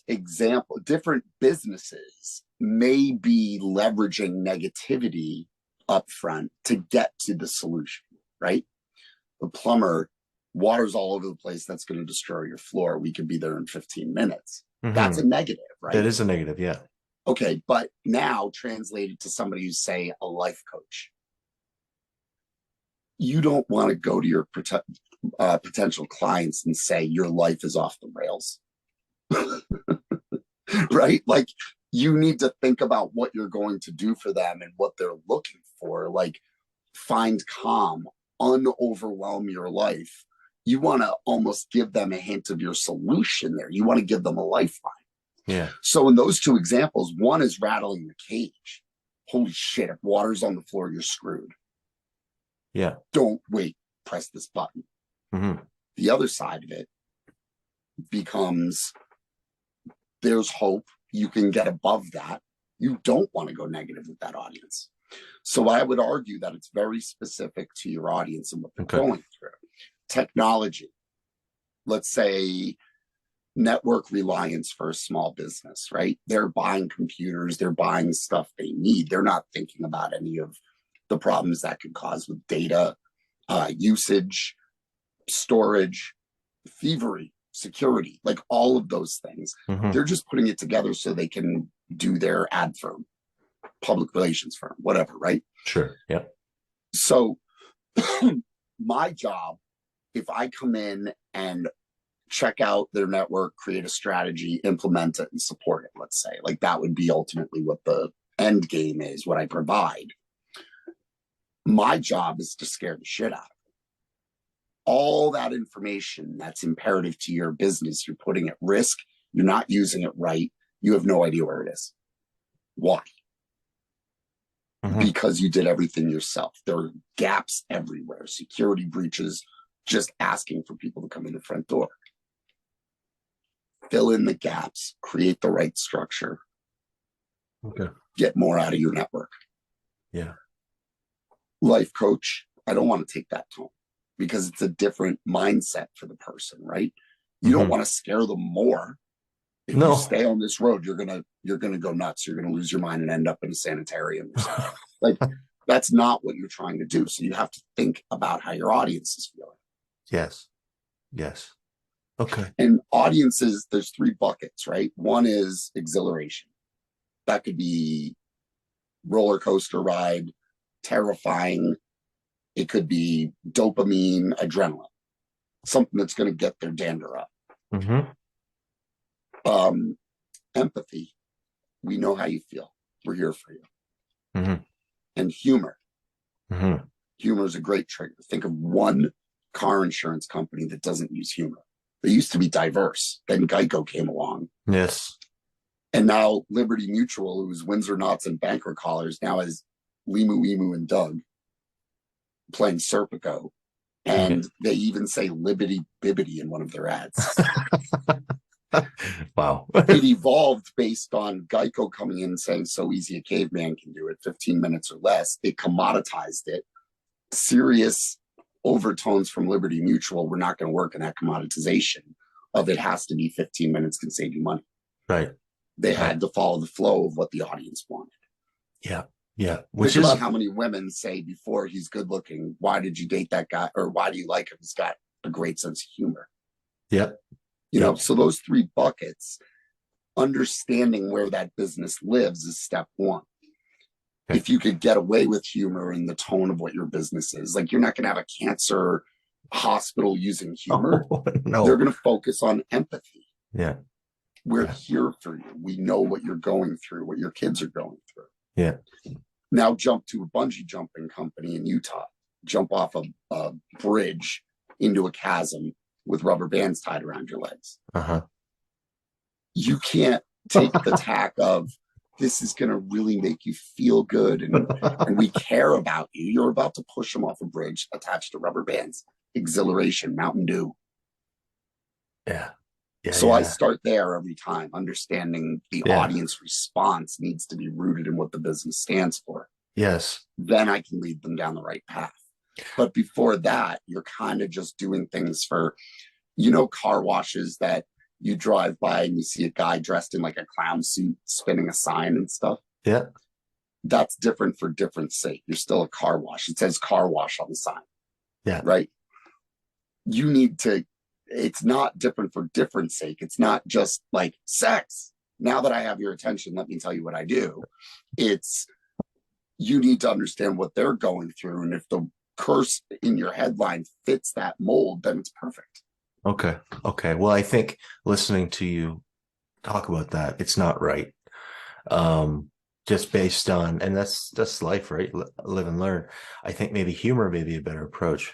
businesses may be leveraging negativity up front to get to the solution, right? The plumber, water's all over the place. That's going to destroy your floor. We could be there in 15 minutes. Mm-hmm. That's a negative, right? That is a negative, yeah. Okay, but now translated to somebody who's, say, a life coach. You don't want to go to your potential clients and say your life is off the rails. Right? Like, you need to think about what you're going to do for them and what they're looking for. Like, find calm, unoverwhelm your life. You want to almost give them a hint of your solution there. You want to give them a lifeline. Yeah. So in those two examples, one is rattling the cage. Holy shit, if water's on the floor, you're screwed. Yeah. Don't wait, press this button. Mm-hmm. The other side of it becomes, there's hope. You can get above that. You don't want to go negative with that audience. So I would argue that it's very specific to your audience and what they're going through. Technology. Let's say network reliance for a small business, right? They're buying computers, they're buying stuff they need. They're not thinking about any of the problems that could cause with data usage, storage, thievery, security, like all of those things. Mhm. They're just putting it together so they can do their ad firm, public relations firm, whatever, right? Sure. Yep. So my job, if I come in and check out their network, create a strategy, implement it, and support it, let's say, like that would be ultimately what the end game is, what I provide. My job is to scare the shit out of it. All that information that's imperative to your business, you're putting at risk, you're not using it right, you have no idea where it is. Why? Mhm. Because you did everything yourself. There are gaps everywhere, security breaches, just asking for people to come in the front door. Fill in the gaps, create the right structure, Okay. get more out of your network. Yeah. Life coach, I don't want to take that tone because it's a different mindset for the person, right? You don't Mhm. want to scare them more. If No. you stay on this road, you're gonna go nuts. You're gonna lose your mind and end up in a sanitarium or something. Like that's not what you're trying to do. So you have to think about how your audience is feeling. Yes. Yes. Okay. And audiences, there's 3 buckets, right? One is exhilaration. That could be roller coaster ride, terrifying. It could be dopamine, adrenaline, something that's going to get their dander up. Mm-hmm. Empathy. We know how you feel. We're here for you. Mm-hmm. And humor. Mm-hmm. Humor is a great trigger. Think of one car insurance company that doesn't use humor. They used to be diverse. Then Geico came along. Yes. And now Liberty Mutual, who's Windsor Knots and Banker Collars, now has Limu Emu and Doug playing Serpico. And they even say Libbity Bibbity in one of their ads. Wow. It evolved based on Geico coming in and saying, so easy a caveman can do it, 15 minutes or less. It commoditized it. Serious overtones from Liberty Mutual were not going to work in that commoditization of it has to be 15 minutes can save you money. Right. They had to follow the flow of what the audience wanted. Yeah. Yeah. Which is about how many women say before he's good looking, why did you date that guy? Or why do you like him? He's got a great sense of humor. Yep. You know, so those 3 buckets, understanding where that business lives is step 1. Okay. If you could get away with humor in the tone of what your business is, like you're not going to have a cancer hospital using humor. Oh, no. They're going to focus on empathy. Yeah. We're here for you. We know what you're going through, what your kids are going through. Yeah. Now jump to a bungee jumping company in Utah. Jump off a bridge into a chasm with rubber bands tied around your legs. Uh-huh. You can't take the tack of this is going to really make you feel good and we care about you. You're about to push them off a bridge attached to rubber bands. Exhilaration, Mountain Dew. Yeah. So I start there every time, understanding the audience response needs to be rooted in what the business stands for. Yes. Then I can lead them down the right path. But before that, you're kind of just doing things for, car washes that you drive by and you see a guy dressed in like a clown suit spinning a sign and stuff. Yeah. That's different for different sake. You're still a car wash. It says car wash on the sign. Yeah. Right. You need to, it's not different for different sake. It's not just like sex. Now that I have your attention, let me tell you what I do. It's, you need to understand what they're going through. And if the curse in your headline fits that mold, then it's perfect. Okay. Okay. Well, I think listening to you talk about that, it's not right. Just based on, and that's life, right? Live and learn. I think maybe humor may be a better approach.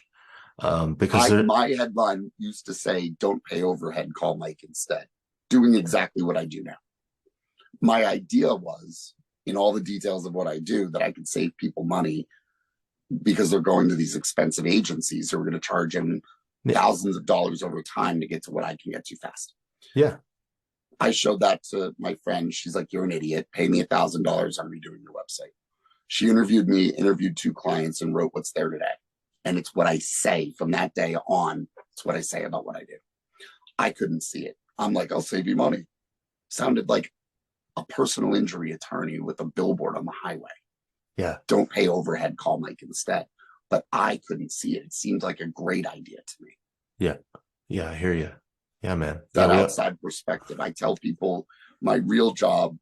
Because my headline used to say, don't pay overhead, call Mike instead. Doing exactly what I do now. My idea was, in all the details of what I do, that I could save people money because they're going to these expensive agencies who are going to charge them thousands of dollars over time to get to what I can get you fast. Yeah. I showed that to my friend. She's like, you're an idiot. Pay me $1,000. I'm redoing your website. She interviewed me, interviewed 2 clients, and wrote what's there today. And it's what I say from that day on. It's what I say about what I do. I couldn't see it. I'm like, I'll save you money. Sounded like a personal injury attorney with a billboard on the highway. Yeah. Don't pay overhead, call Mike instead. But I couldn't see it. It seemed like a great idea to me. Yeah. Yeah. I hear you. Yeah, man. That Yeah, outside perspective. I tell people my real job,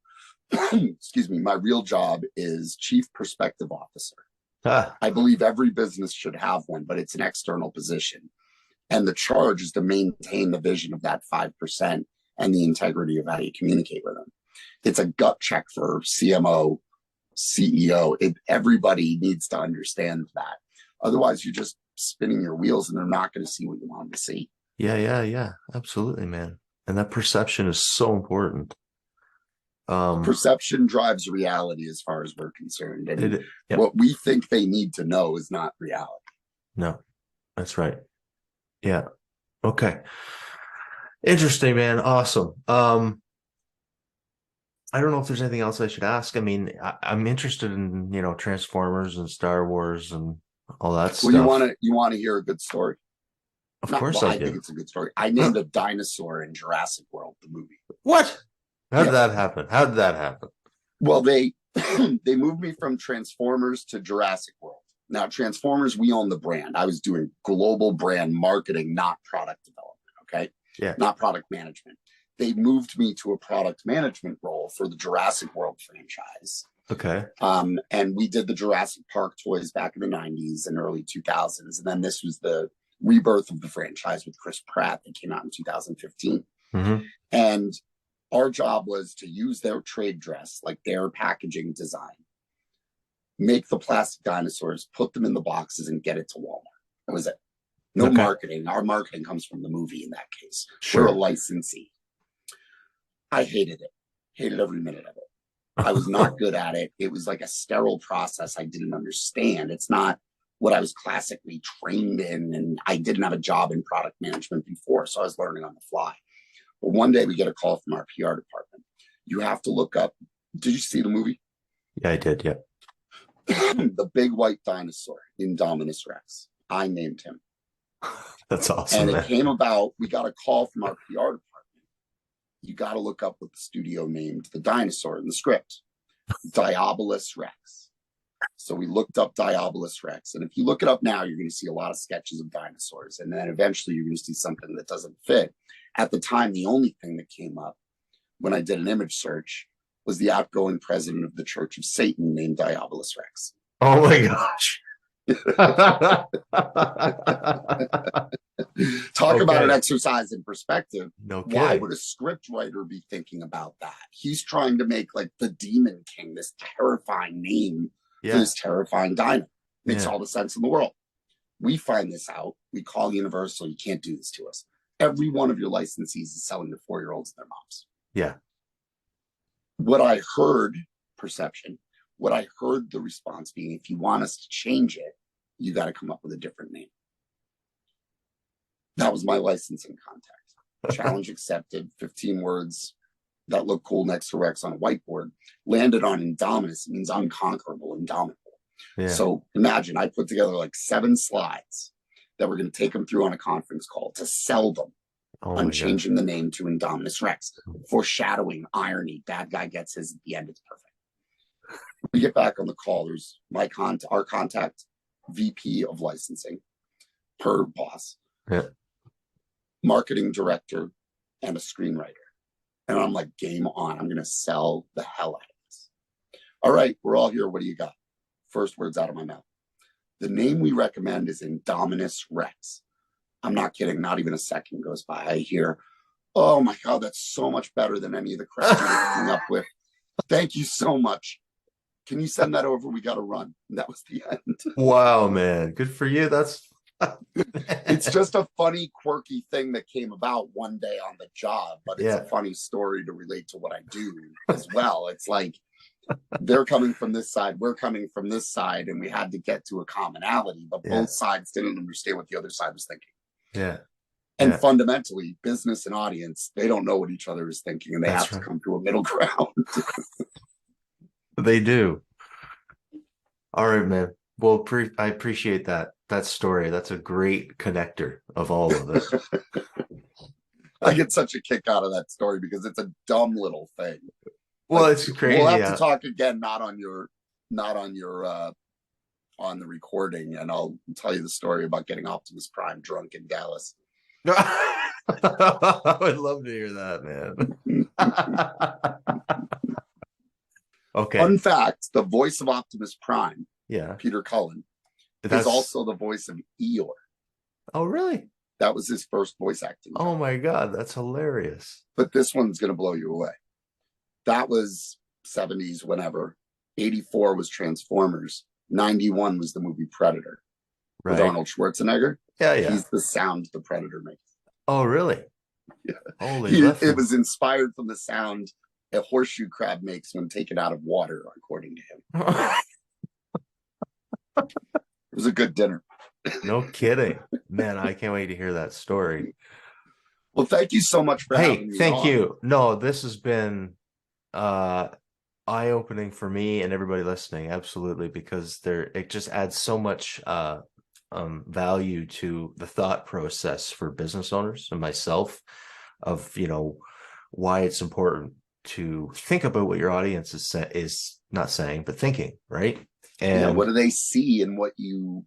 excuse me, my real job is chief perspective officer. I believe every business should have one, but it's an external position. And the charge is to maintain the vision of that 5% and the integrity of how you communicate with them. It's a gut check for CMO, CEO. Everybody needs to understand that. Otherwise, you're just spinning your wheels and they're not going to see what you want them to see. Yeah. Absolutely, man. And that perception is so important. Perception drives reality as far as we're concerned. And yep. What we think they need to know is not reality. No, that's right. Yeah. Okay. Interesting, man. Awesome. I don't know if there's anything else I should ask. I mean, I'm interested in, Transformers and Star Wars and all that stuff. Well, you want to hear a good story? Of course I do. I think it's a good story. I named a dinosaur in Jurassic World, the movie. What? How did that happen? Well, they they moved me from Transformers to Jurassic World. Now, Transformers, we own the brand. I was doing global brand marketing, not product development. Okay. Yeah. Not product management. They moved me to a product management role for the Jurassic World franchise. Okay. And we did the Jurassic Park toys back in the 90s and early 2000s. And then this was the rebirth of the franchise with Chris Pratt that came out in 2015. Mm-hmm. And our job was to use their trade dress, like their packaging design, make the plastic dinosaurs, put them in the boxes, and get it to Walmart. That was it. No marketing. Our marketing comes from the movie in that case. Sure. We're a licensee. I hated it. Hated every minute of it. I was not good at it. It was like a sterile process I didn't understand. It's not what I was classically trained in, and I didn't have a job in product management before, so I was learning on the fly. But one day we get a call from our PR department. You have to look up. Did you see the movie? Yeah, I did. Yeah. The big white dinosaur, Indominus Rex. I named him. That's awesome. And it came about, we got a call from our PR department. You got to look up what the studio named the dinosaur in the script. Diabolus Rex. So we looked up Diabolus Rex. And if you look it up now, you're going to see a lot of sketches of dinosaurs. And then eventually you're going to see something that doesn't fit. At the time, the only thing that came up when I did an image search was the outgoing president of the Church of Satan named Diabolus Rex. Oh my gosh. Talk about an exercise in perspective. No kidding. Why would a script writer be thinking about that? He's trying to make like the Demon King, this terrifying name for this terrifying dino. Makes all the sense in the world. We find this out. We call Universal. You can't do this to us. Every one of your licensees is selling to 4-year-olds and their moms. Yeah. What I heard, perception, what I heard the response being, if you want us to change it, you got to come up with a different name. That was my licensing contact. Challenge accepted, 15 words that look cool next to Rex on a whiteboard. Landed on Indominus. It means unconquerable, indomitable. Yeah. So imagine I put together like 7 slides that we're going to take them through on a conference call to sell them on changing the name to Indominus Rex. Foreshadowing, irony, bad guy gets his at the end. It's perfect. We get back on the call. There's our contact, VP of licensing, her boss, marketing director, and a screenwriter. And I'm like, game on. I'm going to sell the hell out of this. All right, we're all here. What do you got? First words out of my mouth. The name we recommend is Indominus Rex. I'm not kidding. Not even a second goes by. I hear, oh my God, that's so much better than any of the crap you're coming up with. Thank you so much. Can you send that over? We got to run. And that was the end. Wow, man. Good for you. That's it's just a funny, quirky thing that came about one day on the job, but it's a funny story to relate to what I do as well. It's like they're coming from this side, we're coming from this side, and we had to get to a commonality, but both sides didn't understand what the other side was thinking. Yeah. And fundamentally, business and audience, they don't know what each other is thinking, and they have to come to a middle ground. They do. All right, man. Well, I appreciate that story. That's a great connector of all of it. I get such a kick out of that story because it's a dumb little thing. Well, Like, it's crazy. we'll have to talk again, not on your on the recording, and I'll tell you the story about getting Optimus Prime drunk in Dallas. I would love to hear that, man. Okay. Fun fact, the voice of Optimus Prime, Yeah. Peter Cullen, That's is also the voice of Eeyore. Oh, really? That was his first voice acting job. Oh my God, that's hilarious. But this one's going to blow you away. That was 70s, whenever. 84 was Transformers. 91 was the movie Predator with Right. Arnold Schwarzenegger. Yeah, yeah. He's the sound the Predator makes. Oh, really? Yeah. Holy It was inspired from the sound a horseshoe crab makes when taken out of water, according to him. It was a good dinner. No kidding. Man, I can't wait to hear that story. Well, thank you so much for having me. Thank you. No, this has been eye-opening for me and everybody listening, absolutely, because it just adds so much value to the thought process for business owners and myself of, why it's important to think about what your audience is not saying, but thinking, right? And what do they see and what do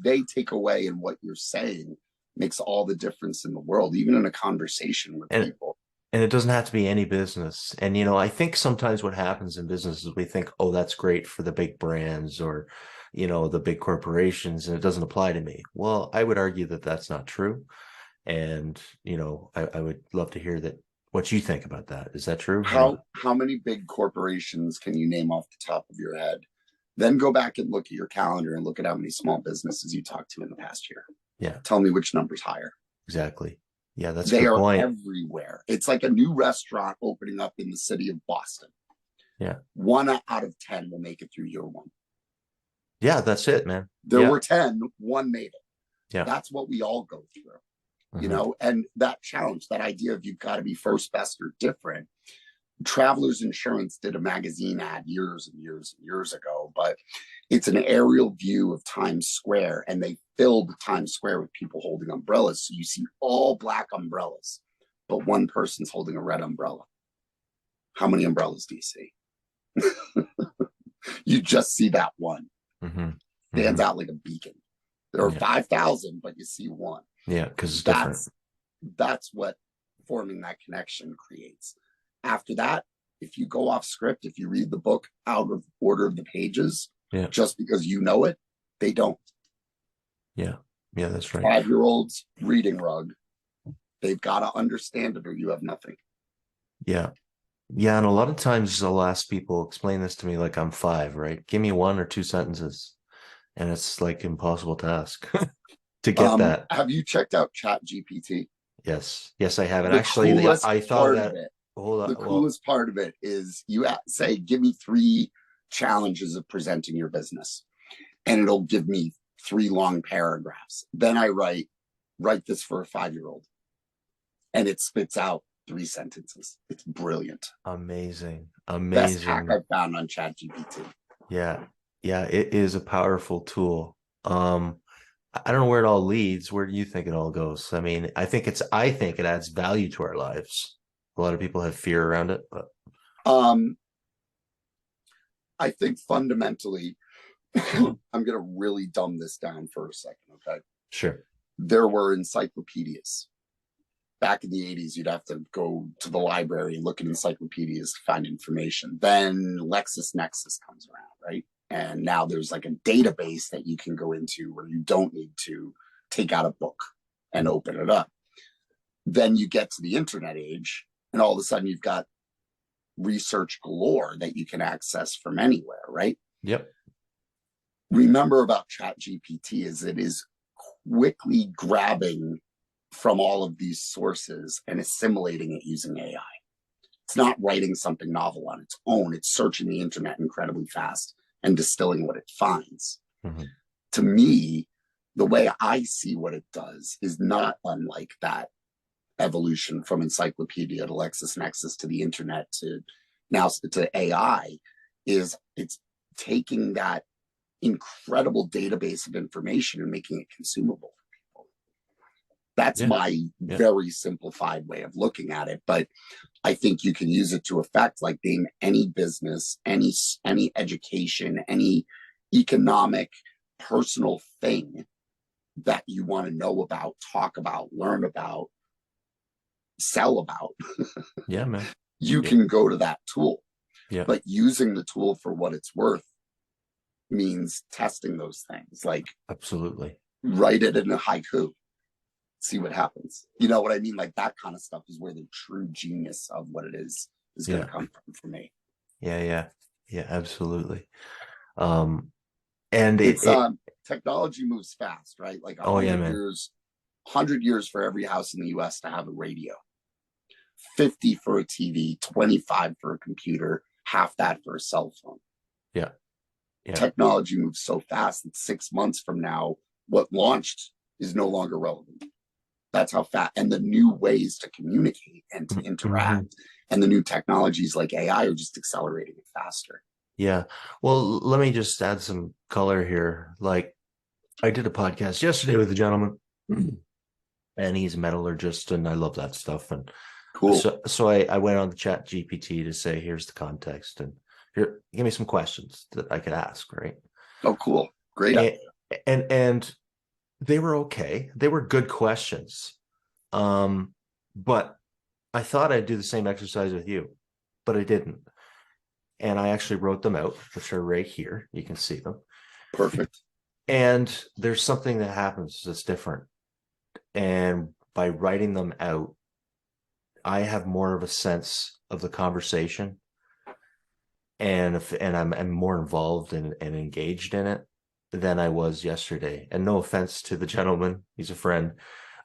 they take away in what you're saying makes all the difference in the world, even in a conversation with people. And it doesn't have to be any business. And, I think sometimes what happens in business is we think, oh, that's great for the big brands or, the big corporations, and it doesn't apply to me. Well, I would argue that that's not true. And, I would love to hear what you think about that. Is that true? How many big corporations can you name off the top of your head? Then go back and look at your calendar and look at how many small businesses you talked to in the past year. Yeah. Tell me which number's higher. Exactly. Yeah, that's they are point. Everywhere. It's like a new restaurant opening up in the city of Boston. Yeah. 1 out of 10 will make it through year one. Yeah, that's it, man. There were 10, 1 made it. Yeah. That's what we all go through. And that challenge, that idea of you've got to be first, best, or different. Travelers Insurance did a magazine ad years and years and years ago, but it's an aerial view of Times Square, and they filled Times Square with people holding umbrellas. So you see all black umbrellas, but one person's holding a red umbrella. How many umbrellas do you see? You just see that one. Stands out like a beacon. There are 5,000, but you see one. Yeah, because it's different. That's what forming that connection creates. After that, if you go off script, if you read the book out of order of the pages, just because you know it, they don't. Yeah, that's right. 5-year-olds reading rug. They've got to understand it or you have nothing. Yeah. Yeah, and a lot of times I'll ask people, explain this to me like I'm 5, right? Give me 1 or 2 sentences. And it's like impossible task to get that. Have you checked out ChatGPT? Yes, I have. And actually, I thought that. The coolest part of it is you say, give me 3 challenges of presenting your business. And it'll give me 3 long paragraphs. Then I write this for a 5-year-old. And it spits out 3 sentences. It's brilliant. Amazing. Best hack I've found on ChatGPT. Yeah, it is a powerful tool. I don't know where it all leads. Where do you think it all goes? I mean, I think it adds value to our lives. A lot of people have fear around it, but I think fundamentally, I'm going to really dumb this down for a second, okay? Sure. There were encyclopedias. Back in the 80s, you'd have to go to the library and look at encyclopedias to find information. Then LexisNexis comes around, right? And now there's like a database that you can go into where you don't need to take out a book and open it up. Then you get to the internet age, and all of a sudden you've got research galore that you can access from anywhere, right? Yep. Remember about ChatGPT is it is quickly grabbing from all of these sources and assimilating it using AI. It's not writing something novel on its own. It's searching the internet incredibly fast and distilling what it finds. To me, the way I see what it does is not unlike that evolution from encyclopedia to LexisNexis to the internet to now to AI. Is it's taking that incredible database of information and making it consumable for people. That's Yeah. my Yeah. very simplified way of looking at it. But I think you can use it to affect, like, name any business, any education, any economic, personal thing that you want to know about, talk about, learn about, sell about. Yeah, man. You Yeah. can go to that tool. Yeah. But using the tool for what it's worth means testing those things. Like, Absolutely. write it in a haiku, see what happens. You know what I mean? Like, that kind of stuff is where the true genius of what it is going to come from for me. Yeah. Absolutely. And It's technology moves fast, right? Like 100 years for every house in the US to have a radio, 50 for a TV, 25 for a computer, half that for a cell phone. Yeah. Technology moves so fast that 6 months from now, what launched is no longer relevant. That's how fast. And the new ways to communicate and to interact and the new technologies like AI are just accelerating it faster. Yeah. Well, let me just add some color here. Like, I did a podcast yesterday with a gentleman, and he's a metallurgist, and I love that stuff. And cool. So I went on the Chat GPT to say, here's the context, and here, give me some questions that I could ask, right? Oh, cool. Great. And they were okay. They were good questions. But I thought I'd do the same exercise with you, but I didn't. And I actually wrote them out, which are right here. You can see them. Perfect. And there's something that happens that's different. And by writing them out, I have more of a sense of the conversation, and I'm more involved and engaged in it than I was yesterday. And no offense to the gentleman, he's a friend,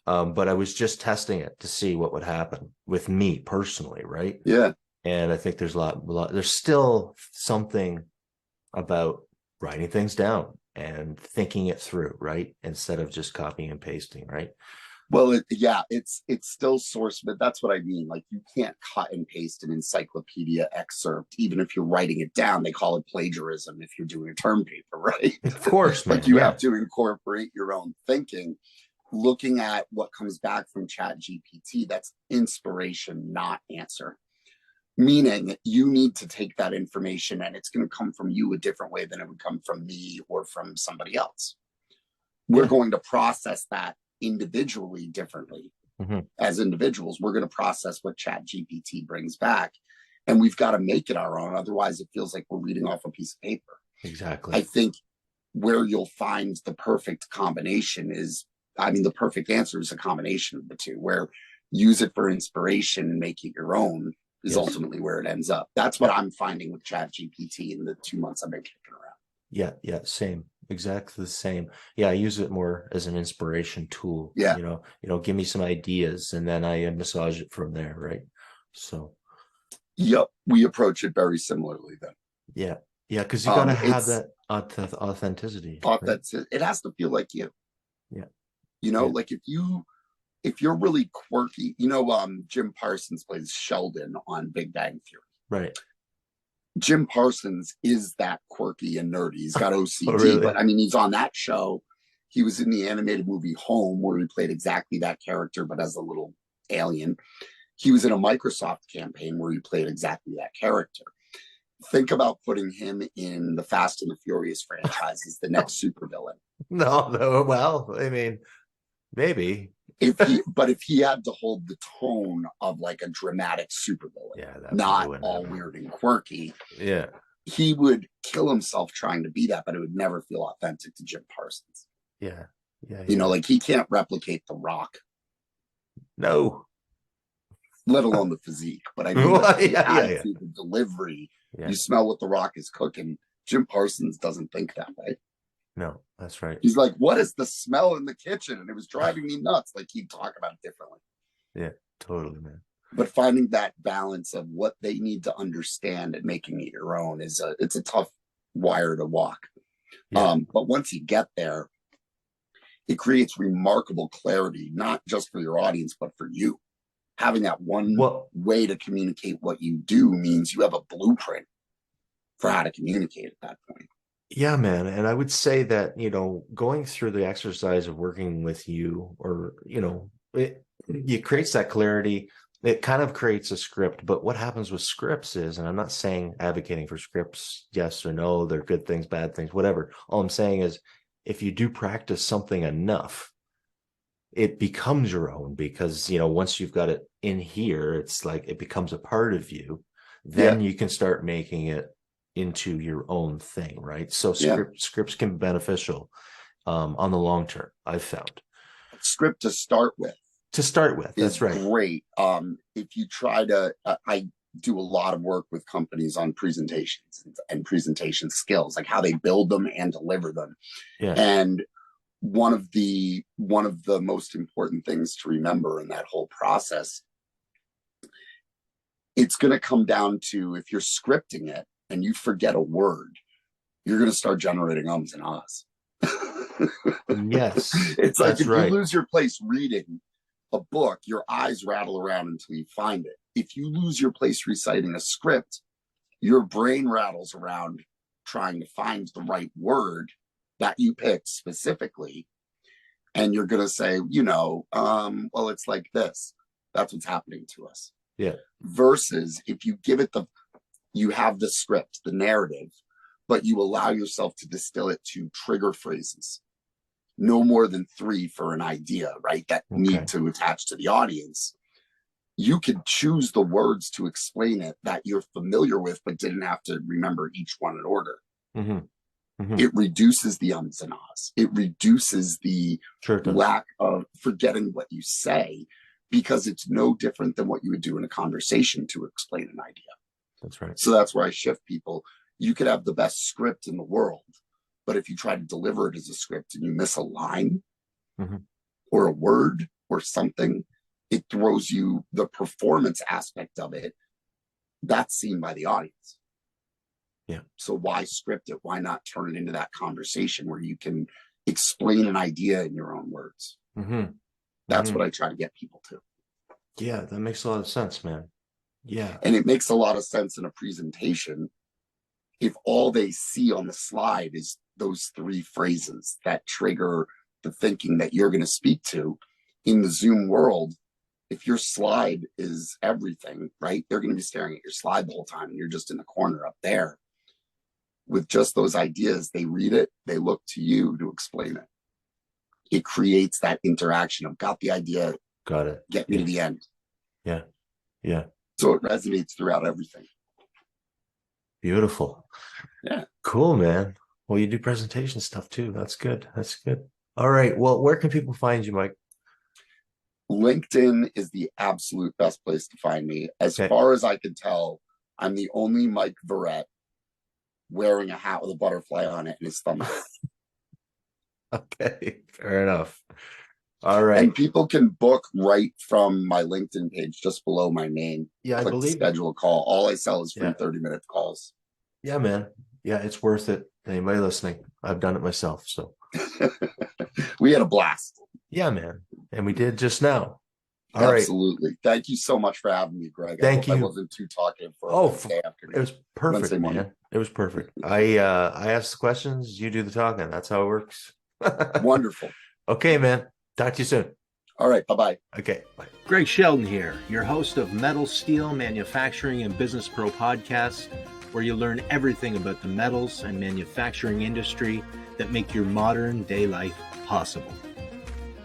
but I was just testing it to see what would happen with me personally, right? Yeah. And I think there's a lot. There's still something about writing things down and thinking it through, right, instead of just copying and pasting, right? Well, it's still source, but that's what I mean. Like, you can't cut and paste an encyclopedia excerpt, even if you're writing it down. They call it plagiarism if you're doing a term paper, right? Of course, man. Like, you have to incorporate your own thinking. Looking at what comes back from Chat GPT, that's inspiration, not answer. Meaning, you need to take that information, and it's going to come from you a different way than it would come from me or from somebody else. We're going to process that individually differently. As individuals, we're going to process what Chat GPT brings back, and we've got to make it our own. Otherwise, it feels like we're reading off a piece of paper. Exactly. I think where you'll find the perfect combination is, the perfect answer is a combination of the two, where use it for inspiration and make it your own is ultimately where it ends up. That's what I'm finding with Chat GPT in the 2 months I've been kicking around. Yeah, same. Exactly the same. Yeah, I use it more as an inspiration tool. Yeah. Give me some ideas, and then I massage it from there, right? So. Yep, we approach it very similarly then. Yeah, because you got to have that authenticity. Right? It has to feel like you. Yeah. Like if you're really quirky, Jim Parsons plays Sheldon on Big Bang Theory. Right. Jim Parsons is that quirky and nerdy. He's got OCD, oh, really? But he's on that show. He was in the animated movie Home, where he played exactly that character, but as a little alien. He was in a Microsoft campaign where he played exactly that character. Think about putting him in the Fast and the Furious franchise as the next supervillain. No. Well, maybe. If he had to hold the tone of like a dramatic supervillain, not all weird and quirky, he would kill himself trying to be that, but it would never feel authentic to Jim Parsons. Yeah. Like, he can't replicate The Rock. No. Let alone the physique, but the delivery. Yeah. You smell what The Rock is cooking. Jim Parsons doesn't think that way. No, that's right. He's like, what is the smell in the kitchen? And it was driving me nuts. Like, he'd talk about it differently. Yeah, totally, man. But finding that balance of what they need to understand and making it your own it's a tough wire to walk. Yeah. But once you get there, it creates remarkable clarity, not just for your audience, but for you. Having that one way to communicate what you do means you have a blueprint for how to communicate at that point. Yeah, man. And I would say that, going through the exercise of working with you, or, It creates that clarity. It kind of creates a script, but what happens with scripts is, and I'm not saying advocating for scripts, yes or no, they're good things, bad things, whatever. All I'm saying is if you do practice something enough, it becomes your own, because, once you've got it in here, it's like it becomes a part of you. Then you can start making it into your own thing, right? So scripts can be beneficial on the long term, I've found. Script to start with. That's right. Great. If you try to, I do a lot of work with companies on presentations and presentation skills, like how they build them and deliver them. Yeah. And one of the most important things to remember in that whole process, it's going to come down to, if you're scripting it and you forget a word, you're going to start generating ums and ahs. Yes. It's like if you lose your place reading a book, your eyes rattle around until you find it. If you lose your place reciting a script, your brain rattles around trying to find the right word that you picked specifically. And you're going to say, well, it's like this. That's what's happening to us. Yeah. Versus if you give it you have the script, the narrative, but you allow yourself to distill it to trigger phrases. No more than 3 for an idea, right? That need to attach to the audience. You could choose the words to explain it that you're familiar with, but didn't have to remember each one in order. Mm-hmm. Mm-hmm. It reduces the ums and ahs. It reduces the lack of forgetting what you say, because it's no different than what you would do in a conversation to explain an idea. That's right. So that's where I shift people. You could have the best script in the world, but if you try to deliver it as a script and you miss a line or a word or something, it throws you the performance aspect of it. That's seen by the audience. Yeah. So why script it? Why not turn it into that conversation where you can explain an idea in your own words? That's what I try to get people to. Yeah, that makes a lot of sense, man. Yeah. And it makes a lot of sense in a presentation if all they see on the slide is those 3 phrases that trigger the thinking that you're going to speak to. In the Zoom world, if your slide is everything, right, they're going to be staring at your slide the whole time and you're just in the corner up there. With just those ideas, they read it, they look to you to explain it. It creates that interaction of got the idea, got it, get me to the end. Yeah. Yeah. So it resonates throughout everything. Beautiful. Yeah. Cool, man. Well, you do presentation stuff too. That's good. That's good. All right. Well, where can people find you, Mike? LinkedIn is the absolute best place to find me. As far as I can tell, I'm the only Mike Verret wearing a hat with a butterfly on it and his thumb out. Okay. Fair enough. All right. And people can book right from my LinkedIn page just below my name. Yeah, I believe schedule a call. All I sell is free 30-minute calls. Yeah, man. Yeah, it's worth it. Anybody listening? I've done it myself. So we had a blast. Yeah, man. And we did just now. All Absolutely. Right. Thank you so much for having me, Greg. Thank you. I wasn't too talkative for a Wednesday afternoon. It was perfect, man. Morning. It was perfect. I asked the questions, you do the talking. That's how it works. Wonderful. Okay, man. Talk to you soon. All right. Bye-bye. Okay. Bye. Greg Sheldon here, your host of Metal, Steel, Manufacturing, and Business Pro podcast, where you learn everything about the metals and manufacturing industry that make your modern day life possible.